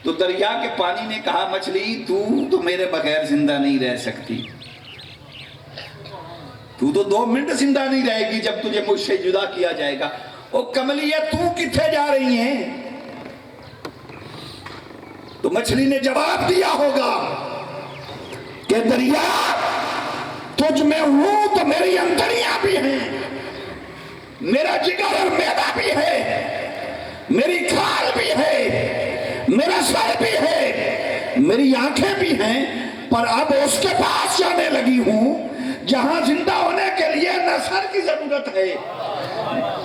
تو دریا کے پانی نے کہا مچھلی تو میرے بغیر زندہ نہیں رہ سکتی، تو 2 منٹ زندہ نہیں رہے گی جب تجھے مجھ سے جدا کیا جائے گا۔ او کملیہ تو کتھے جا رہی ہیں؟ تو مچھلی نے جواب دیا ہوگا کہ دریا تجھ میں ہوں تو میری انتڑیاں بھی ہیں، میرا جگر اور میدا بھی ہے، میری کھال بھی ہے، میرا سر بھی ہے، میری آنکھیں بھی ہیں، پر اب اس کے پاس جانے لگی ہوں جہاں زندہ ہونے کے لیے نہ سر کی ضرورت ہے،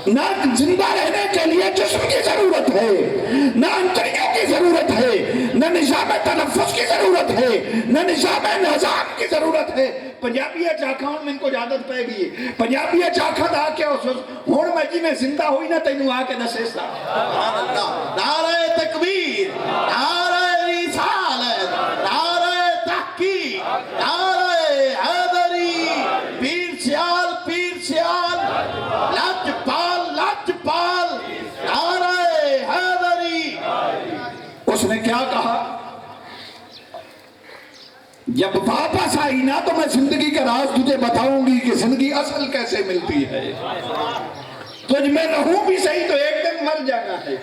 نہ زندہ رہنے کے لیے جسم کی ضرورت ہے، نہ انتریوں کی ضرورت ہے، نہ نظام تنفس کی ضرورت ہے، نہ نظام کی ضرورت ہے۔ پنجابی چاکھاں میں ان کو عادت پہ گئی، پنجابی چاکھاں دا کیا ہون میں جی میں زندہ ہوئی نہ تینوں آ کے دسے سا۔ سبحان اللہ، نعرہ تکبیر، نعرہ رسالت، نعرہ تحقیق، نعرہ حیدری، پیر سیال، لاجپال، نعرہ حیدری۔ اس نے کیا کہا؟ جب واپس آئی نا تو میں زندگی کا راز تجھے بتاؤں گی کہ زندگی اصل کیسے ملتی ہے۔ تجھ میں رہوں بھی صحیح تو ایک دن مر جانا ہے،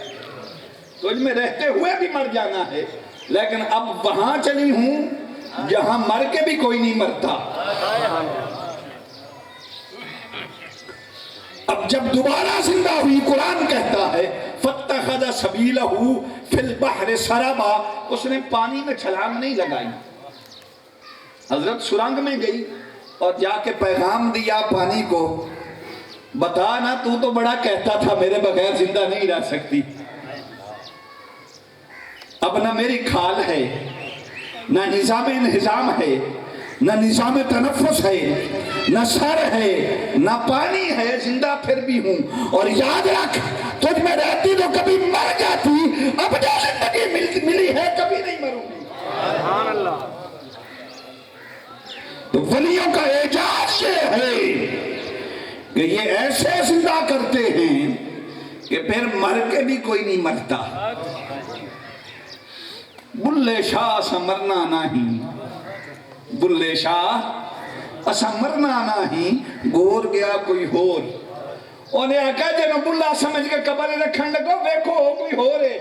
تجھ میں رہتے ہوئے بھی مر جانا ہے، لیکن اب وہاں چلی ہوں جہاں مر کے بھی کوئی نہیں مرتا۔ اب جب دوبارہ زندہ ہوئی، قرآن کہتا ہے فَاتَّخَذَ سَبِيلَهُ فِي الْبَحْرِ سَرَبًا، اس نے پانی میں چھلانگ نہیں لگائی، حضرت سرنگ میں گئی اور جا کے پیغام دیا پانی کو، بتا نا تو بڑا کہتا تھا میرے بغیر زندہ نہیں رہ سکتی، اب نہ میری کھال ہے، نہ نظام انہضام ہے، نہ نظام تنفس ہے، نہ سر ہے، نہ پانی ہے، زندہ پھر بھی ہوں، اور یاد رکھ تجھ میں رہتی تو کبھی مر جاتی، اب جو زندگی ملی ہے کبھی نہیں مروں گی۔ سبحان اللہ۔ تو ولیوں کا اعجاز یہ ہے کہ یہ ایسے زندہ کرتے ہیں کہ پھر مر کے بھی کوئی نہیں مرتا۔ بلے شاہ اسا مرنا نہیں، بلے شاہ اسا مرنا نہیں، گور گیا کوئی ہور، انہیں آکھا جنہوں بلہ سمجھ کے قبر رکھن لگو ویکھو کوئی ہور ہے۔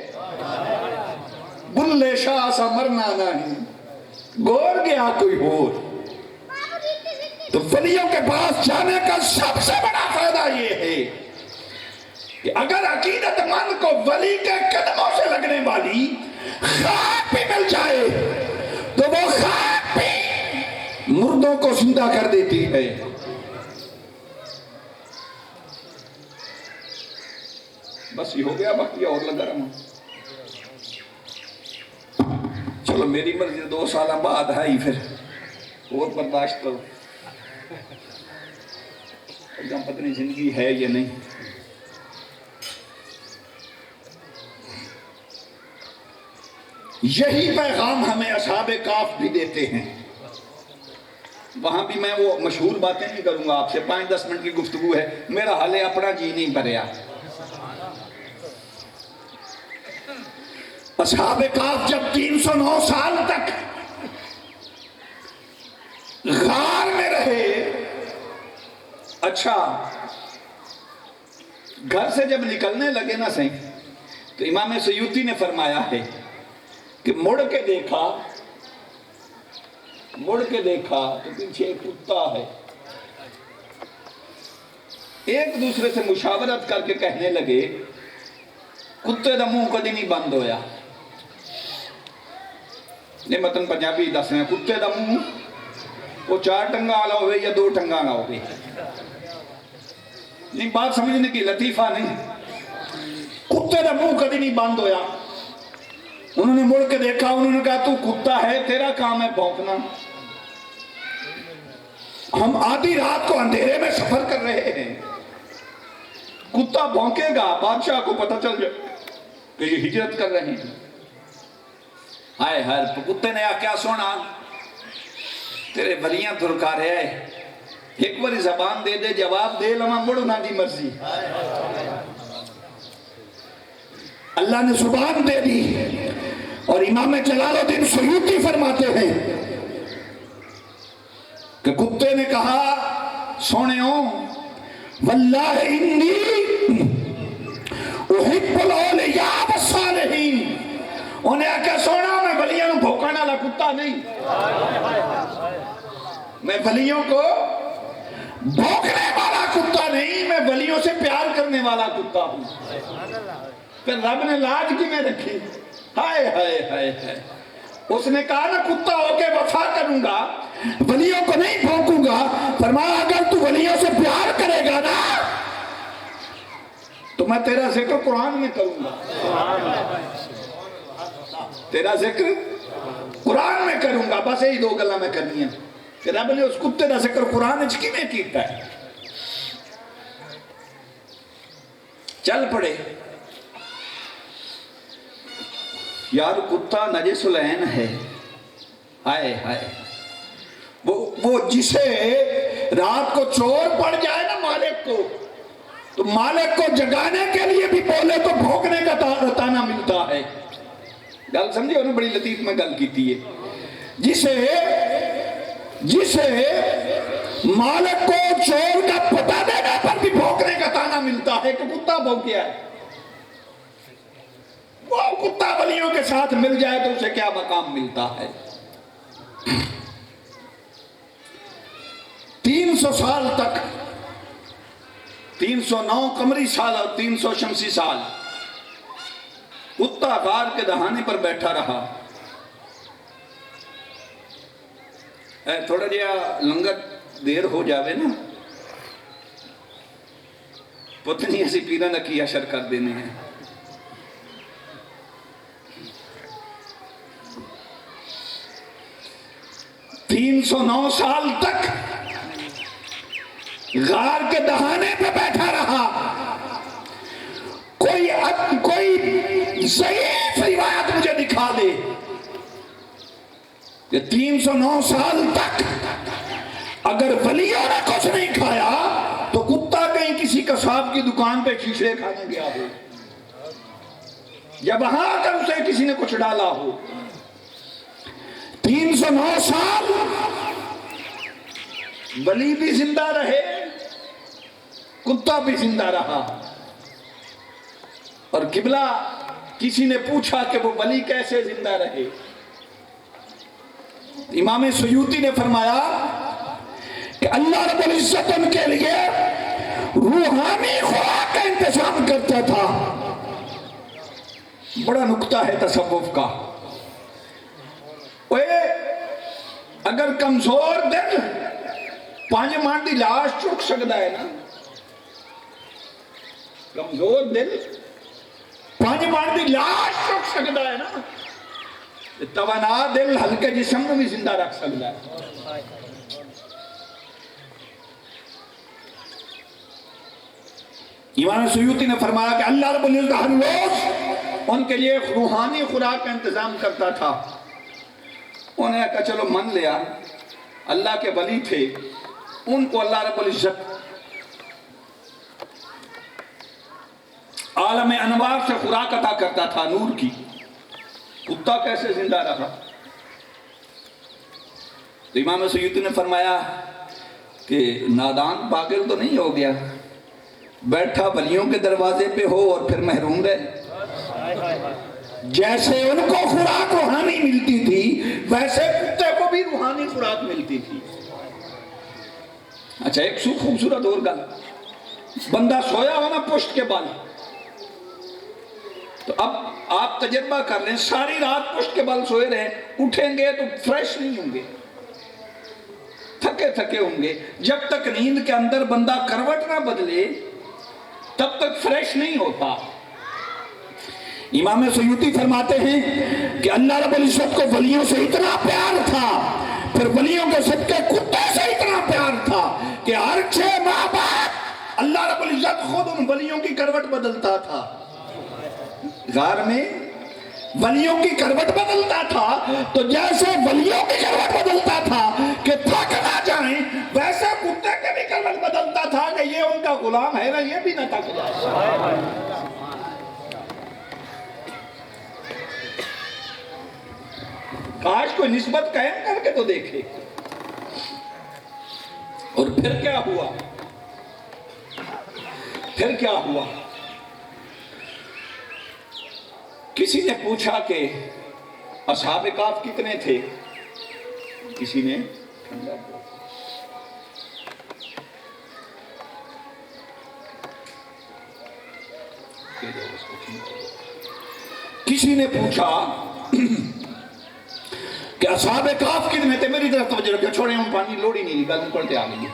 بلے شاہ اسا مرنا نہیں، گور گیا کوئی ہور۔ تو ولیوں کے پاس جانے کا سب سے بڑا فائدہ یہ ہے کہ اگر عقیدت مند کو ولی کے قدموں سے لگنے والی خواب بھی مل جائے تو وہ خواب بھی مردوں کو زندہ کر دیتی ہے۔ بس یہ ہو گیا، باقی اور لگا رہا ہوں، چلو میری مرضی 2 سالہ بعد ہے ہی، پھر اور برداشت کرو، پتہ نہیں زندگی ہے یا نہیں۔ یہی پیغام ہمیں اصحاب کہف بھی دیتے ہیں۔ وہاں بھی میں وہ مشہور باتیں نہیں کروں گا آپ سے، 5-10 منٹ کی گفتگو ہے، میرا حال ہے اپنا جی نہیں بھریا۔ اصحاب کہف جب 309 سال تک غار میں رہے، اچھا گھر سے جب نکلنے لگے نا صحیح، تو امام سیوطی نے فرمایا ہے کہ مڑ کے دیکھا تو پیچھے ایک کتا ہے، ایک دوسرے سے مشاورت کر کے کہنے لگے کتے دا منہ کدی نہیں بند ہویا، نہیں مطلب پنجابی دس رہے ہیں، کتے دا منہ وہ 4 ٹنگا والا ہوئے یا 2 ٹنگا والا ہوئے، نہیں بات سمجھنے کی لطیفہ نہیں، کتے دا منہ کدی نہیں بند ہویا۔ انہوں نے مڑ کے دیکھا، انہوں نے کہا تو کتا ہے، تیرا کام ہے بھونکنا، ہم آدھی رات کو اندھیرے میں سفر کر رہے ہیں، کتا بھونکے گا بادشاہ کو پتہ چل جائے کہ یہ ہجرت کر رہے ہیں۔ آئے ہر کتے نے کیا سونا تیرے ولیاں دھرکا رہے ہیں، ایک باری زبان دے دے جواب دے لما مڑو نا دی مرضی۔ اللہ نے زبان دے دی، اور امام جلال الدین سیوطی فرماتے ہیں کہ کتے نے کہا سونےوں واللہ انی احب الاولیاء والصالحین، انہیں آکھا سونا میں ولیوں کو بھوکانا والا کتا نہیں، میں ولیوں کو بھوکنے والا کتا نہیں، میں ولیوں سے پیار کرنے والا کتا ہوں۔ پھر رب نے لاج کی میں رکھی، ہائے ہائے ہائے ہائے، اس نے کہا نا کتا ہو کے وفا کروں گا، ولیوں کو نہیں بھونکوں گا. فرمایا اگر تو ولیوں سے پیار کرے گا نا تو میں تیرا ذکر قرآن میں کروں گا، تیرا ذکر قرآن میں کروں گا. بس یہی دو گلا میں کرنی ہے کہ رب نے اس کتے کا ذکر قرآن کی میں کیتا ہے. چل پڑے یار کتا نجس العین ہے. ہائے ہائے وہ جسے رات کو چور پڑ جائے نا مالک کو، تو مالک کو جگانے کے لیے بھی بولے تو بھونکنے کا تانا ملتا ہے. گل سمجھے؟ انہوں نے بڑی لطیف میں گل کیتی ہے. جسے مالک کو چور کا پتہ دینے پر بھی بھونکنے کا تانا ملتا ہے کہ کتا بھونکیا ہے. وہ کتا ولیوں کے ساتھ مل جائے تو اسے کیا مقام ملتا ہے. 300 سال تک، 309 قمری سال اور 300 شمسی سال کتا غار کے دہانے پر بیٹھا رہا. تھوڑا جہا لنگر دیر ہو جاوے نا پتنی ایسی پیرا نکی اشر کر دینے ہیں. تین 309 سال تک غار کے دہانے پہ بیٹھا رہا. کوئی ضعیف روایت مجھے دکھا دے کہ 309 سال تک اگر ولیوں نے کچھ نہیں کھایا تو کتا کہیں کسی قصاب کی دکان پہ شیشے کھانے گیا ہو یا وہاں آ کر اسے کسی نے کچھ ڈالا ہو. 309 سال ولی بھی زندہ رہے، کتا بھی زندہ رہا. اور قبلہ کسی نے پوچھا کہ وہ ولی کیسے زندہ رہے. امام سیوطی نے فرمایا کہ اللہ رب العزت ان کے لیے روحانی خوراک کا انتظام کرتا تھا. بڑا نکتہ ہے تصوف کا. اگر کمزور دل 5 ماہ دی لاش چک سکتا ہے نا، کمزور دل 5 ماہ دی لاش چک سکتا ہے نا، توانا دل ہلکے جسم میں بھی زندہ رکھ سکتا ہے. امام سیوطی نے فرمایا کہ اللہ رب العزت ہر روز ان کے لیے روحانی خوراک کا انتظام کرتا تھا. انہیں کہا چلو من لیا اللہ کے ولی تھے، ان کو اللہ رب العزت عالم انوار سے خوراک عطا کرتا تھا نور کی. کتا کیسے زندہ رہا؟ تو امام سیوطی نے فرمایا کہ نادان پاگل تو نہیں ہو گیا، بیٹھا ولیوں کے دروازے پہ ہو اور پھر محروم رہے. جیسے ان کو خوراک روحانی ملتی تھی ویسے کتے کو بھی روحانی خوراک ملتی تھی. اچھا ایک خوبصورت اور گل، بندہ سویا ہوا نا پشت کے بل، تو اب آپ تجربہ کر لیں ساری رات پشت کے بل سوئے رہے، اٹھیں گے تو فریش نہیں ہوں گے، تھکے تھکے ہوں گے. جب تک نیند کے اندر بندہ کروٹ نہ بدلے تب تک فریش نہیں ہوتا. امام سیوطی فرماتے ہیں کہ اللہ رب العزت کو ولیوں سے اتنا پیار تھا، پھر ولیوں کے صدقے کتے سے اتنا پیار تھا کہ ہر 6 ماہ بعد اللہ رب العزت خود ان ولیوں کی کروٹ بدلتا تھا. غار میں ولیوں کی کروٹ بدلتا تھا تو جیسے ولیوں کی کروٹ بدلتا تھا کہ تھک نہ جائیں، ویسے کتے کے بھی کروٹ بدلتا تھا کہ یہ ان کا غلام ہے نا، یہ بھی نہ تھک جائے. کاش کوئی نسبت قائم کر کے تو دیکھے. اور پھر کیا ہوا؟ پھر کیا ہوا؟ کسی نے پوچھا کہ اصحاب کہف کتنے تھے؟ کسی نے پوچھا کہ اصحاب کہف کتنے تھے؟ میری طرف توجہ رکھیں، چھوڑیں ہم پانی لوڑی نہیں نکال پڑھتے آ گئی.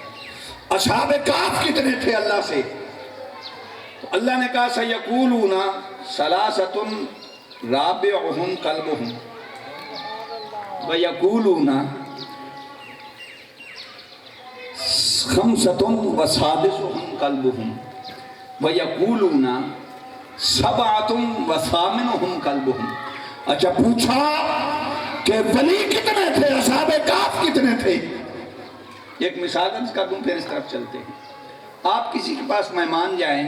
اصحاب کہف کتنے تھے اللہ سے؟ تو اللہ نے کہا سیقولون ثلاثۃ رابعہم کلبہم ویقولون خمسۃ وسادسہم کلبہم ویقولون سبعۃ وثامنہم کلبہم. اچھا پوچھا کہ ولی کتنے تھے، اصحاب کہف کتنے تھے؟ ایک مثال عرض کر دوں پھر اس طرف چلتے ہیں. آپ کسی کے پاس مہمان جائیں،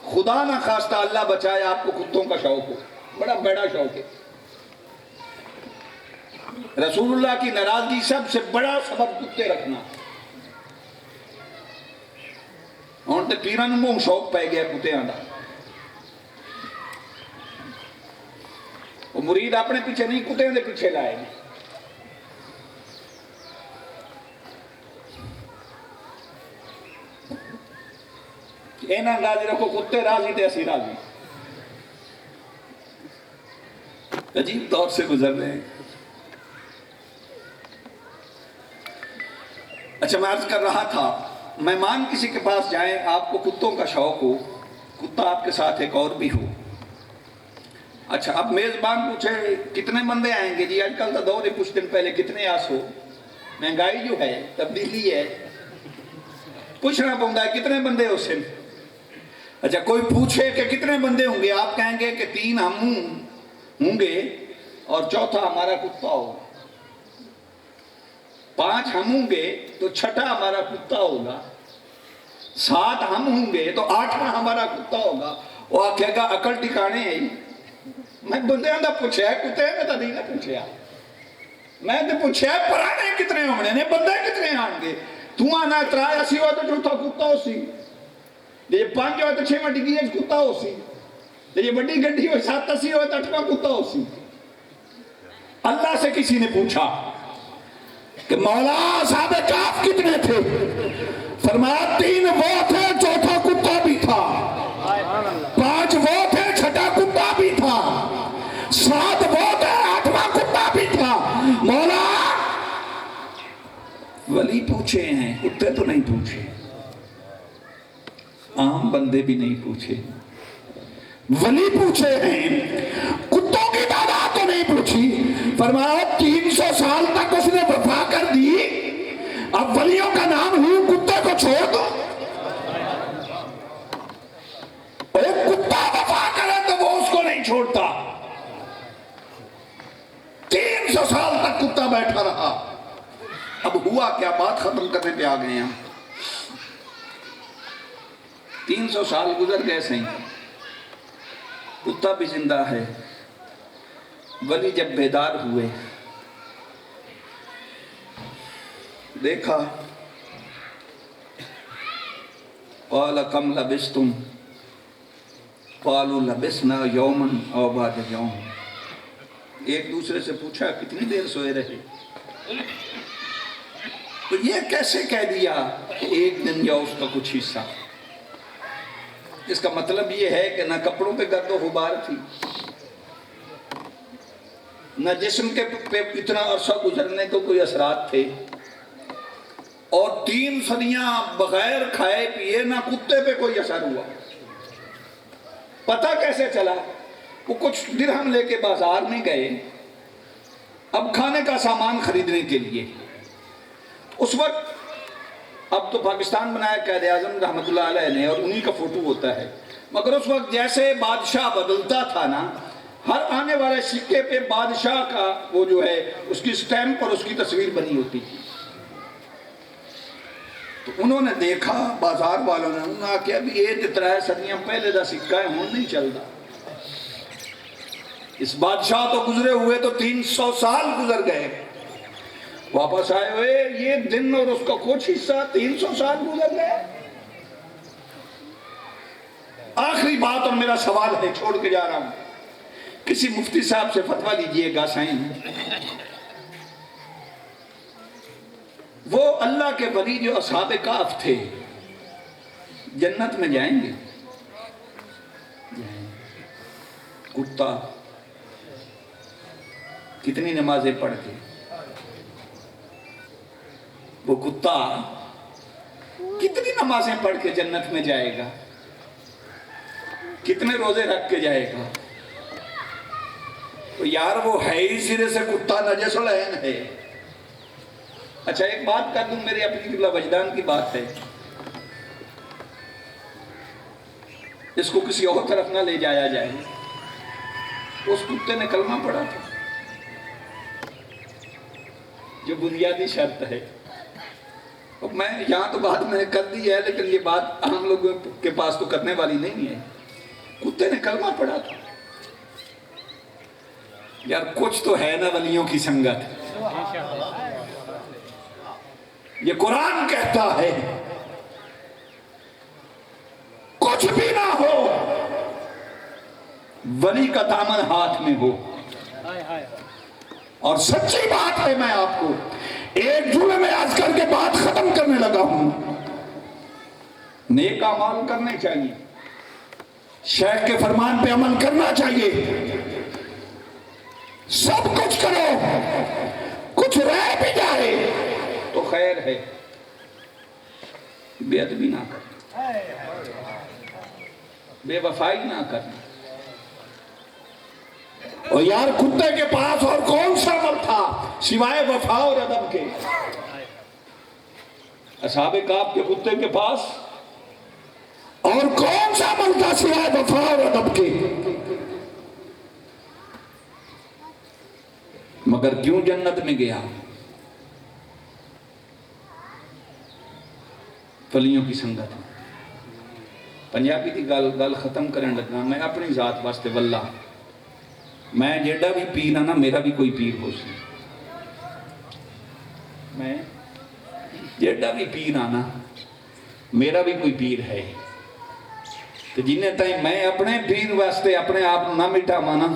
خدا نہ خواستہ اللہ بچائے آپ کو کتوں کا شوق ہو، بڑا شوق ہے. رسول اللہ کی ناراضگی سب سے بڑا سبب کتے رکھنا. اور تے پیران نوں شوق پہ گیا کتےاں دا. وہ مرید اپنے پیچھے نہیں کتے دے پیچھے لائے. اینا راضی رکھو، کتے راضی تے اسی راضی. عجیب دور سے گزر رہے ہیں. اچھا میں عرض کر رہا تھا، مہمان کسی کے پاس جائیں، آپ کو کتوں کا شوق ہو، کتا آپ کے ساتھ ایک اور بھی ہو. اچھا اب میزبان پوچھے کتنے بندے آئیں گے؟ جی آج کل تو دور ہے، کچھ دن پہلے کتنے آس ہو، مہنگائی جو ہے تبدیلی ہے، پوچھنا پڑتا ہے کتنے بندے ہو سن. اچھا کوئی پوچھے کہ کتنے بندے ہوں گے، آپ کہیں گے کہ 3 ہم ہوں گے اور چوتھا ہمارا کتا ہوگا. 5 ہم ہوں گے تو 6واں ہمارا کتا ہوگا. 7 ہم ہوں گے تو 8واں ہمارا کتا ہوگا. وہ آکھے گا عقل ٹھکانے ہے. میں بندے دا پوچھا ہے، کتے میں تو نہیں نہ پوچھا. میں تو پوچھا ہے پرانے کتنے ہونے نے، بندے کتنے آن گے. تو آنا 3 اسی ہو تو چوتھا کتا ہو سی، جی 5 ہو تو 6واں ڈگی کتا ہو سی، جی بڑی گڈی ہو 7 اسی ہو تو 8واں کتا ہو سی. اللہ سے کسی نے پوچھا کہ مولا اصحاب کہف کتنے تھے؟ فرمایا 3 وہ تھے، چوتھا کتا بھی تھا. 5 وہ تھے، 6واں کتا بھی تھا. 7 وہ تھے، 8واں کتا بھی تھا. مولا ولی پوچھے ہیں، کتے تو نہیں پوچھے، عام بندے بھی نہیں پوچھے. ولی پوچھے ہیں، کتوں کی تعداد تو نہیں پوچھی. فرمایا 300 سال تک اس نے وفا کر دی، اب ولیوں کا نام ہوں کتے کو چھوڑ دو. ایک کتا وفا کرے تو وہ اس کو نہیں چھوڑتا. 300 سال تک کتا بیٹھا رہا. اب ہوا کیا، بات ختم کرنے پہ آ گئے ہم. 300 سال گزر گئے سہیں، کتا بھی زندہ ہے. ولی جب بیدار ہوئے، دیکھا، قال کم لبستم قالوا لبسنا یوما او بعد یوم. ایک دوسرے سے پوچھا کتنی دیر سوئے رہے؟ تو یہ کیسے کہہ دیا کہ ایک دن یا اس کا کچھ حصہ؟ اس کا مطلب یہ ہے کہ نہ کپڑوں پہ گرد و غبار تھی، نہ جسم کے پہ اتنا عرصہ گزرنے کو کوئی اثرات تھے، اور 3 صدیاں بغیر کھائے پیے نہ کتے پہ کوئی اثر ہوا. پتہ کیسے چلا؟ وہ کچھ درہم لے کے بازار میں گئے اب کھانے کا سامان خریدنے کے لیے. اس وقت اب تو پاکستان بنایا قائد اعظم رحمت اللہ علیہ نے اور انہی کا فوٹو ہوتا ہے، مگر اس وقت جیسے بادشاہ بدلتا تھا نا، ہر آنے والے سکے پہ بادشاہ کا وہ جو ہے اس کی سٹیمپ اور اس کی تصویر بنی ہوتی تھی. تو انہوں نے دیکھا، بازار والوں نے، انہوں نے کہا ابھی 3 صدیاں پہلے دا سکہ ہے، ہون نہیں چل رہا. اس بادشاہ تو گزرے ہوئے تو 300 سال گزر گئے. واپس آئے ہوئے یہ دن اور اس کا کچھ حصہ 300 سال گزر گئے. آخری بات اور میرا سوال ہے، چھوڑ کے جا رہا ہوں، کسی مفتی صاحب سے فتویٰ لیجئے گا سائیں. وہ اللہ کے ولی جو اصحاب کہف تھے جنت میں جائیں گے؟ کتا کتنی نمازیں پڑھ کے وہ کتا کتنی نمازیں پڑھ کے جنت میں جائے گا؟ کتنے روزے رکھ کے جائے گا؟ تو یار وہ ہے ہی سرے سے کتا، نجس العین ہے۔ اچھا ایک بات کر دوں، میری اپنی وجدان کی بات ہے، اس کو کسی اور طرف نہ لے جایا جائے۔ اس کتے نے کلمہ پڑھا تھا، جو بنیادی شرط ہے۔ میں یہاں تو بات میں نے کر دی ہے، لیکن یہ بات عام لوگوں کے پاس تو کرنے والی نہیں ہے۔ کتے نے کلمہ پڑھا تھا۔ یار کچھ تو ہے نا ولیوں کی سنگت۔ یہ قرآن کہتا ہے کچھ بھی نہ ہو، ولی کا دامن ہاتھ میں ہو۔ اور سچی بات ہے، میں آپ کو ایک جملے میں آج کر کے بات ختم کرنے لگا ہوں۔ نیک اعمال کرنے چاہیے، شیخ کے فرمان پہ عمل کرنا چاہیے، سب کچھ کرو، کچھ رہ بھی جائے تو خیر ہے، بے ادبی نہ کرنا، بے وفائی نہ کرنا۔ اور یار کتے کے پاس اور کون سا عمل تھا سوائے وفا اور ادب کے؟ اصحاب کہف کے کتے کے پاس اور کون سا عمل تھا سوائے وفا اور ادب کے؟ مگر کیوں جنت میں گیا؟ ولیوں کی سنگت۔ پنجابی کی گل ختم کرنے لگا، میں اپنی ذات واسطے واللہ میں جیڑا بھی پیر نا، میرا بھی کوئی پیر ہو سی، میں جیڑا بھی پیر آنا میرا بھی کوئی پیر ہے، تو جنہیں تائیں میں اپنے پیر واسطے اپنے آپ نہ مٹا مانا،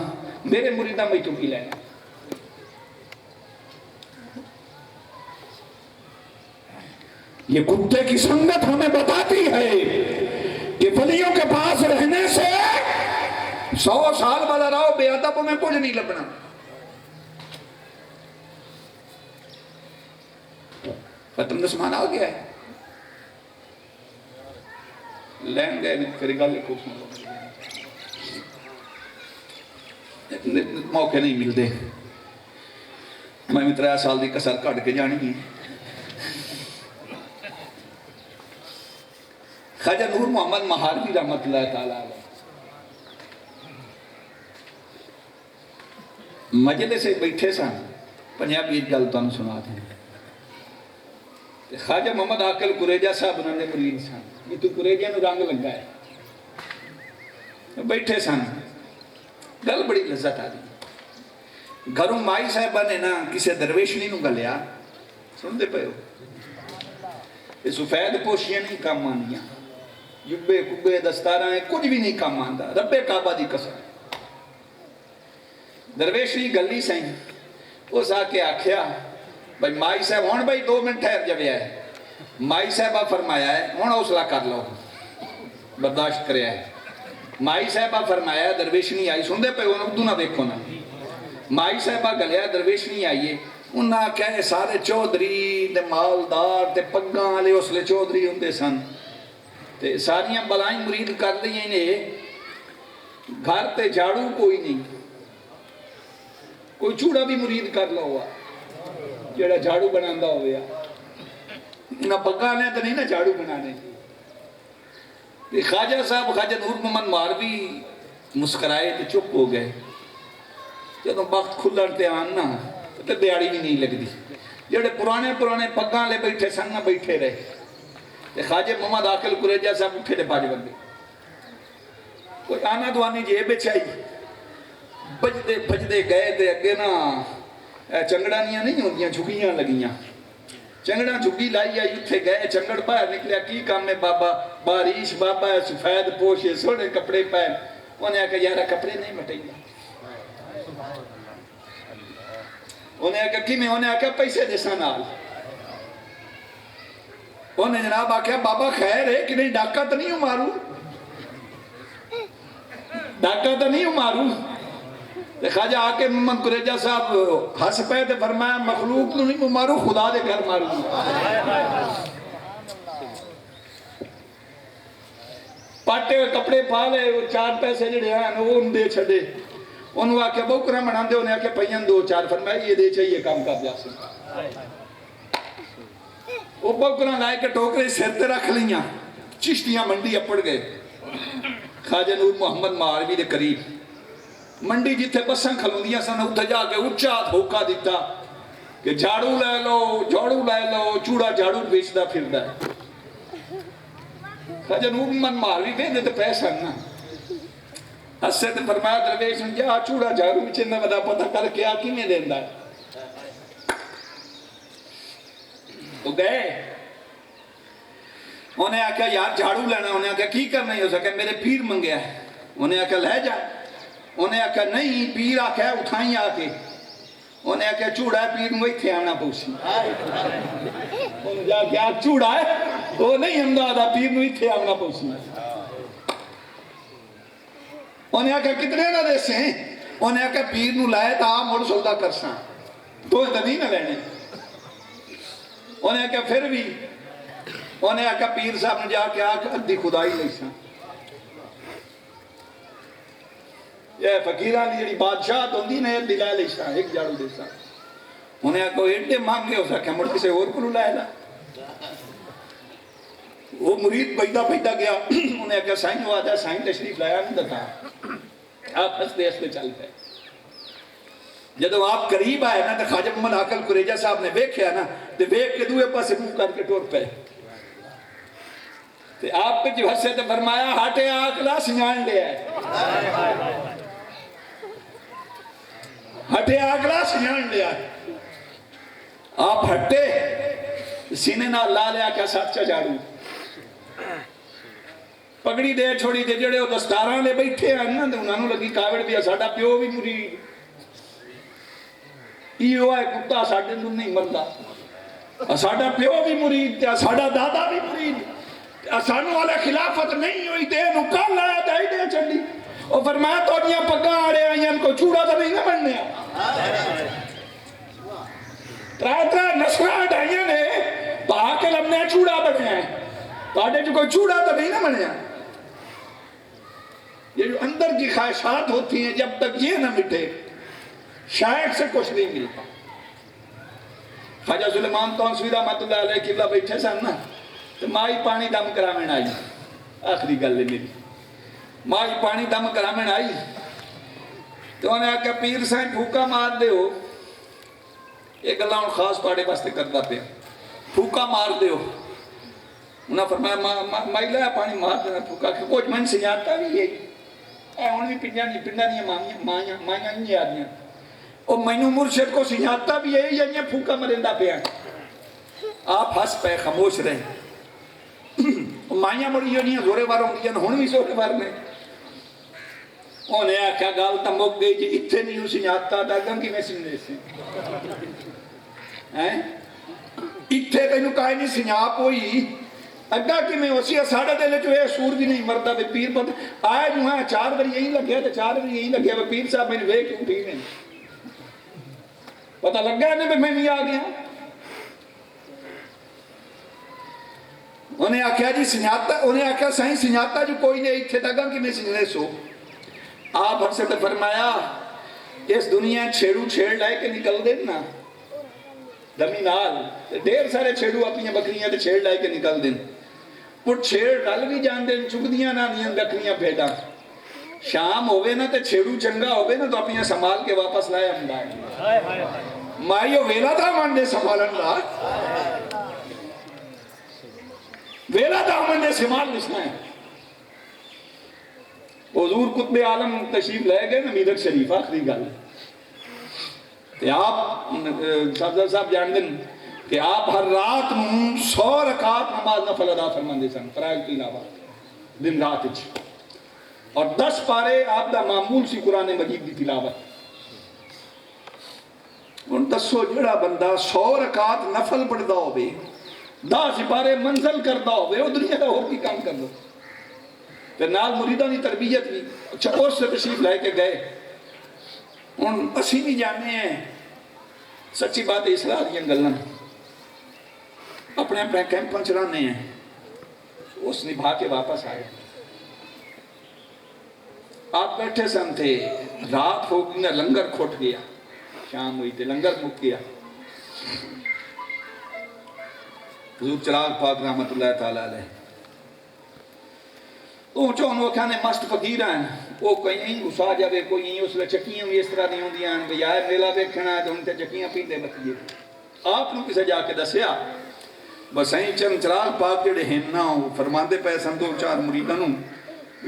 میرے مریدہ میں تو کی لینا۔ یہ کتے کی سنگت ہمیں بتاتی ہے کہ ولیوں کے پاس رہنے سے 100 سال والا رہو، بے ادب میں کچھ نہیں لبنا۔ ختم دسمان آ گیا ہے، لین گئے پھر گل کو موقع نہیں ملتے۔ میں 3 سال دی کسر کٹ کے جانی ہے۔ خواجہ نور محمد مہاروی رحمت اللہ تعالیٰ علیہ مجلس سے بیٹھے سن، پنجابی گل تمہیں سنا دیں۔ خواجہ محمد عاقل قریجہ صاحب انہوں نے مرید سن، یہ تو قریجہ نو رنگ لگا ہے، بیٹھے سن، گل بڑی لذت آ دی۔ گھروں مائی صاحبہ نے نا کسی درویشنی نو گلیا، سن دے پہ ہو، یہ سفید پوشیاں نہیں کام آنیاں، جبے کبے دستاراں کچھ بھی نہیں کام آندا، رب کعبہ دی قسم۔ درویشی گلی سائیں، اس آ کے آکھیا بھائی مائی صاحب ہون بھائی 2 منٹ ٹھہر جاویا ہے۔ مائی صاحبہ فرمایا ہے ہون حوصلہ کر لو، برداشت کریا ہے۔ مائی صاحبہ فرمایا ہے درویشنی آئی، سن دے پہ اردو نہ دیکھو نا۔ مائی صاحبہ گلیا درویشنی آئیے، انہاں کہے سارے چودھری تے مالدار تے پگاں والے اس لئے چودھری ہوندے سن، تے ساریاں بلائیں مرید کر لئیں نے، گھر تے جھاڑو کوئی نہیں، کوئی چوڑا بھی مرید کر لو ہوا جیڑا جھاڑو بناندہ ہویا، نہ پگاں نے تو نہیں نہ جھاڑو بنانے۔ خواجہ صاحب خواجہ نور محمد مہاروی مسکرائے تو چپ ہو گئے۔ جب وقت کھلن تے آنا تو دیاڑی بھی نہیں لگ دی، جڑے پرانے پگاں لے بیٹھے سن نہ بیٹھے رہے۔ خواجہ محمد عاقل قریجہ صاحب اٹھے دے باج بندے، کوئی آنا دوانی جیب چاہی، بجدے گئے دے اگے نا چنگڑانیاں نہیں ہوندیاں، جھگیاں لگیاں، چنگڑا جھگی لائی آئی، اتھے گئے، چنگڑ باہر نکلیا، کی کام میں بابا باریش بابا ہے، سفید پوشے سونے کپڑے پہن۔ انہیں آکھا یارہ کپڑے نہیں مٹیں گا، انہیں آکھا کی میں، انہیں آکھا پیسے دیسا نال۔ انہیں جناب آکھا بابا خیر ہے کہ نہیں، ڈاکہ تو نہیں ہوں مارو، ڈاکہ تو نہیں ہوں مارو۔ خواجہ آ کے محمد قریجہ صاحب ہنس پہ تے فرمایا مخلوق تو نہیں مارو خدا دے گھر مارو. پاٹے ہوئے کپڑے پا لے, وہ 4 پیسے جڑے ہیں وہ ان دے چھڑے, انہوں آکے بوکرہ بنا دے, انہیں آکے پہین 2-4 فرمایا یہ دے چاہیے کام کر جا سے. وہ بوکرہ لائے کے ٹوکرے سر تے رکھ لیاں, چشتیاں منڈی اپڑ گئے. خواجہ نور محمد مہاروی دے قریب منڈی جتھے بساں کھلوندیاں سن اتھے جا کے اچھا دھوکا دیتا کہ جھاڑو لے لو چوڑا جھاڑو بیچدا پھردا ہے. خواجہ نور محمد مہاروی دے تے پیسہ نا ہسے تے فرمایا درویش نے جا چوڑا جھاڑو وچ نہ ودا پتہ کر کے آ کیویں دیندا ہے. تو گئے, انہیں آکھا یار جھاڑو لینا, انہیں آکھا کی کرنا ہے, اسے میرے پیر منگیا ہے, انہیں آکھا لے جا, انہیں آکھا نہیں پیر آکھا اٹھائیں آ کے, انہیں آکھا چوڑا ہے پیر موئی تھے آنا پوسی. انہیں جا کیا چوڑا ہے وہ نہیں امدادہ پیر موئی تھے آنا پوسی. انہیں آکھا کتنے نہ دے سے ہیں, انہیں آکھا پیر نو لائے تا مڑ سودا کرساں تو اتنی نہ لینے. انہیں آکھا پھر بھی, انہیں آکھا پیر صاحب نے جا کے آکھا ادھی خدائی لیساں. یہ فقیران دی جڑی بادشاہ تو دی نے دلائے لیساں ایک جھاڑو دیساں. انہیں آکھا ایڈے مانگے ہو سکے مڑ کسے اور کو لائے لا. وہ مرید بیدہ گیا, انہیں آکھا سائن ہوا تھا, سائن تشریف لایا نہیں دتا, آپ ہستے چل پہ. جدو آپ قریب آئے نا تو خواجہ محمد عاقل قریجہ صاحب نے ویکھیا نا تو ویکھ کے دوئے پاسے منہ کر کے ٹور پہ. تو آپ پہ جو ہسے تو فرمایا ہاٹے آکلا سنجان لے آئے, ہٹے آگلا سنجان لے آئے. آپ ہٹے سینے نہ لا لیا کیا ساتھ جھاڑو پگڑی دے چھوڑی دے جڑے وہ دستاراں لے بیٹھے ہیں نا انہوں نے لگی کاوڑ بھی ساڈا پیو بھی مرید ایو ہے کتا ساڈے نوں نہیں مردا, ساڈا پیو بھی مرید تے ساڈا دادا بھی مرید, سانو والے خلافت نہیں ہوئی تے نو کل آیا تے دے چلی. اور فرمایا توڑیاں پگاں آڑے آئیں کو چوڑا تو نہیں نہ بننے ترا نسلہ ڈائیاں نے پاہ کے لمنے چوڑا بنے ہیں, پاڑے جو کوئی چوڑا تو نہیں نہ بنے. یہ جو اندر کی خواہشات ہوتی ہیں جب تک یہ نہ مٹے شاید سے کچھ نہیں ملتا. خواجہ سلیمان تونسوی رحمۃ اللہ علیہ قبلہ بیٹھے سن نا تو مائی پانی دم کرامن آئی, آخری گل ہے میری, مائی پانی دم کرامن آئی تو انہیں آکھا پیر سائیں پھوکا مار دے ہو, ایک اللہ ان خاص پاڑے باستے کرتا پہ پھوکا مار دے ہو. انہاں فرمایا مائی لیا پانی مار دینا پھوکا کہ کچھ من سے جاتا بھی ہے انہوں نے پنڈا نہیں مائیاں نہیں آدیاں اور مینو مرشد کو سجاتا بھی ہے یا یہ پھوکا مرندہ پہ ہیں. آپ ہس پہ خاموش رہیں, مائیاں مڑی جو نہیں زورے بار ہوں گی ہون بھی زورے بار میں. انہیں آکھا گال تا مک گئی جی اتھے نہیں ہوں سجاتا دا گنگی میں سننے سے اتھے تینوں کہا نہیں سنجاپ ہوئی اگا کہ میں اسی ساڑھا دے لے جو ہے سور بھی نہیں مرتا بے پیر پتہ آئے جو ہاں 4 بار یہی لگ گیا تو 4 بار یہی لگ گیا پیر صاحب میں نے وے کیوں ٹھیک نہیں پتہ لگ گیا نہیں میں نہیں آ گیا. انہیں آکھا جی سنجاتا, انہیں آکھا سائیں سنجاتا جو کوئی نہیں اتھے تگا کہ میں سنجھنے سو. آپ ہر سے فرمایا اس دنیا چھیڑو چھیڑ لائے کہ نکل دیں نا دمی نال دیر سارے چھیڑو اپنی بکریاں تے چھیڑ لائے کہ نکل دیں پھر چھیڑ ڈال بھی جان دیں چکدیاں نہ نیاں بکریاں پھیڑا شام ہوئے نا تے چھیڑو چنگا ہوئے نا تو اپنی سنبھال کے واپس لائے ہم لائے مائیو ویلا تھا مان دے سنبھالن لا ویلا تھا مان دے سنبھال نسنا ہے. حضور قطب عالم تشریف لے گئے نا میدک شریف آخری گل کہ آپ صاحب جان دیں کہ آپ ہر رات 100 رکعت نماز نفل ادا فرماندے سن فرائض کے علاوہ دن رات اور 10 پارے آپ دا معمول سی قرآن مجید دی تلاوت. ان دسو جڑا بندہ 100 رکعت نفل پڑھدا ہوے 10 پارے منزل کردا ہوے وہ دنیا دا اور کی کام کر دو پھر نال مریدان کی تربیت بھی اچھا اور سے تشریف لائے کے گئے ہوں اسی بھی جانے ہیں سچی بات اسلام دیا گلاں اپنے اپنے کیمپاں چلانے ہیں اس نبھا کے واپس آئے آپ بیٹھے سن تھے رات ہو گئی نا لنگر کھٹ گیا شام ہوئی تھی لنگر مک گیا حضور چراغ پاک رحمت اللہ تعالیٰ علیہ وہ چون وہ کھانے مست فقیر ہیں وہ کہیں گسا جاوے کوئی اس لئے چکیاں بھی اس طرح نہیں ہوں دیاں بجائے میلہ بیکھنا ہے تو ان تے چکیاں پیندے بکیے آپ نے کسے جا کے دسیا بس این چند چراغ پاک جڑے ہیں نا فرماندے پہ سن 2-4 مریدانوں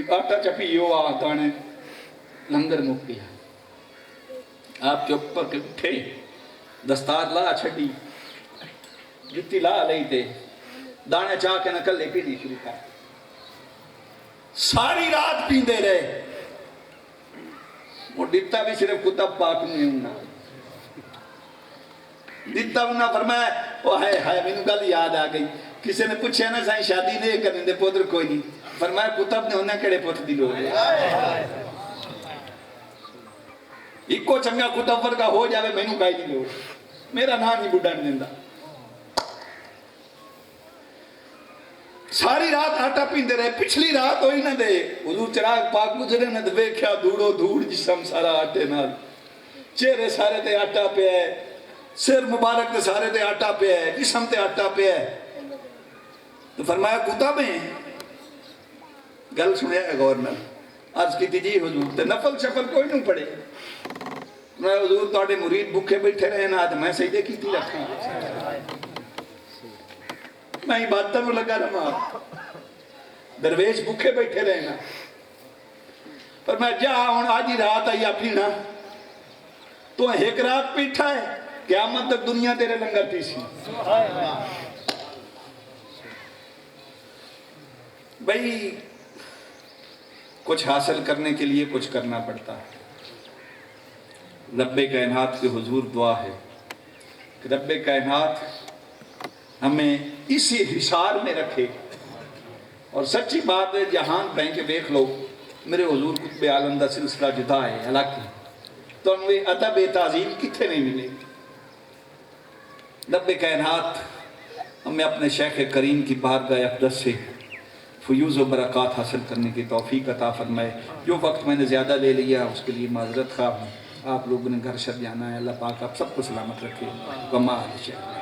آٹا چپیو دانے لنگر مک گیا آپ چپ پر اٹھے دستار لا چھڑی جتی لا لئی تے دانے چاہ کے نکل لے پینے شروع کر ساری رات پیندے رہے وہ ڈٹا بھی صرف کتب پاک میں ہونا ڈٹا ہونا فرمایا وہ ہائے میں نے گل یاد آ گئی کسی نے پوچھے نا سائیں شادی نہیں کرنے دے پودر کوئی نہیں فرمایا کتب نے ہونا کڑے پوت دی لوگ ایک کو چنگا کتب ورگا ہو جاوے میں نے گائی دی لوگ میرا نام نہیں بڑھا نہیں دیندہ ساری رات آٹا پیندے رہے پچھلی رات ہوئی نہ دے حضور چراغ پاک گزرے نہ دے کیا دوڑو دوڑ جسم سارا آٹے نال چہرے سارے تے آٹا پہ ہے سر مبارک تے سارے تے آٹا پہ ہے جسم تے آٹا پہ ہے تو فرمایا کتابیں گل سنے ہے گورنر عرض کی تھی جی حضور تے نفل شفل کوئی نہیں پڑے میں حضور توڑے مرید بکھے بیٹھے رہے نا آج میں سجدے کی تھی رکھا میں عبادتوں میں لگا رہا درویش بکھے بیٹھے رہے نا پر میں جا ہوں آج ہی رات آئی اپنی نا تو ایک رات پیٹھا ہے قیامت تک دنیا تیرے لنگر پیسی بھئی کچھ حاصل کرنے کے لیے کچھ کرنا پڑتا ہے رب کائنات کے حضور دعا ہے کہ رب کائنات ہمیں اسی حصار میں رکھے اور سچی بات ہے جہان بہن کے دیکھ لو میرے حضور قطب عالم دا سلسلہ جدا ہے حالانکہ تو ہمیں ادب تعظیم کتنے نہیں ملے رب کائنات ہمیں اپنے شیخ کریم کی بارگاہ اقدس سے فیوز و برکات حاصل کرنے کی توفیق عطا فرمائے جو وقت میں نے زیادہ لے لیا اس کے لیے معذرت خواہ ہوں آپ لوگوں نے گھر شر جانا ہے اللہ پاک آپ سب کو سلامت رکھے وما علیہ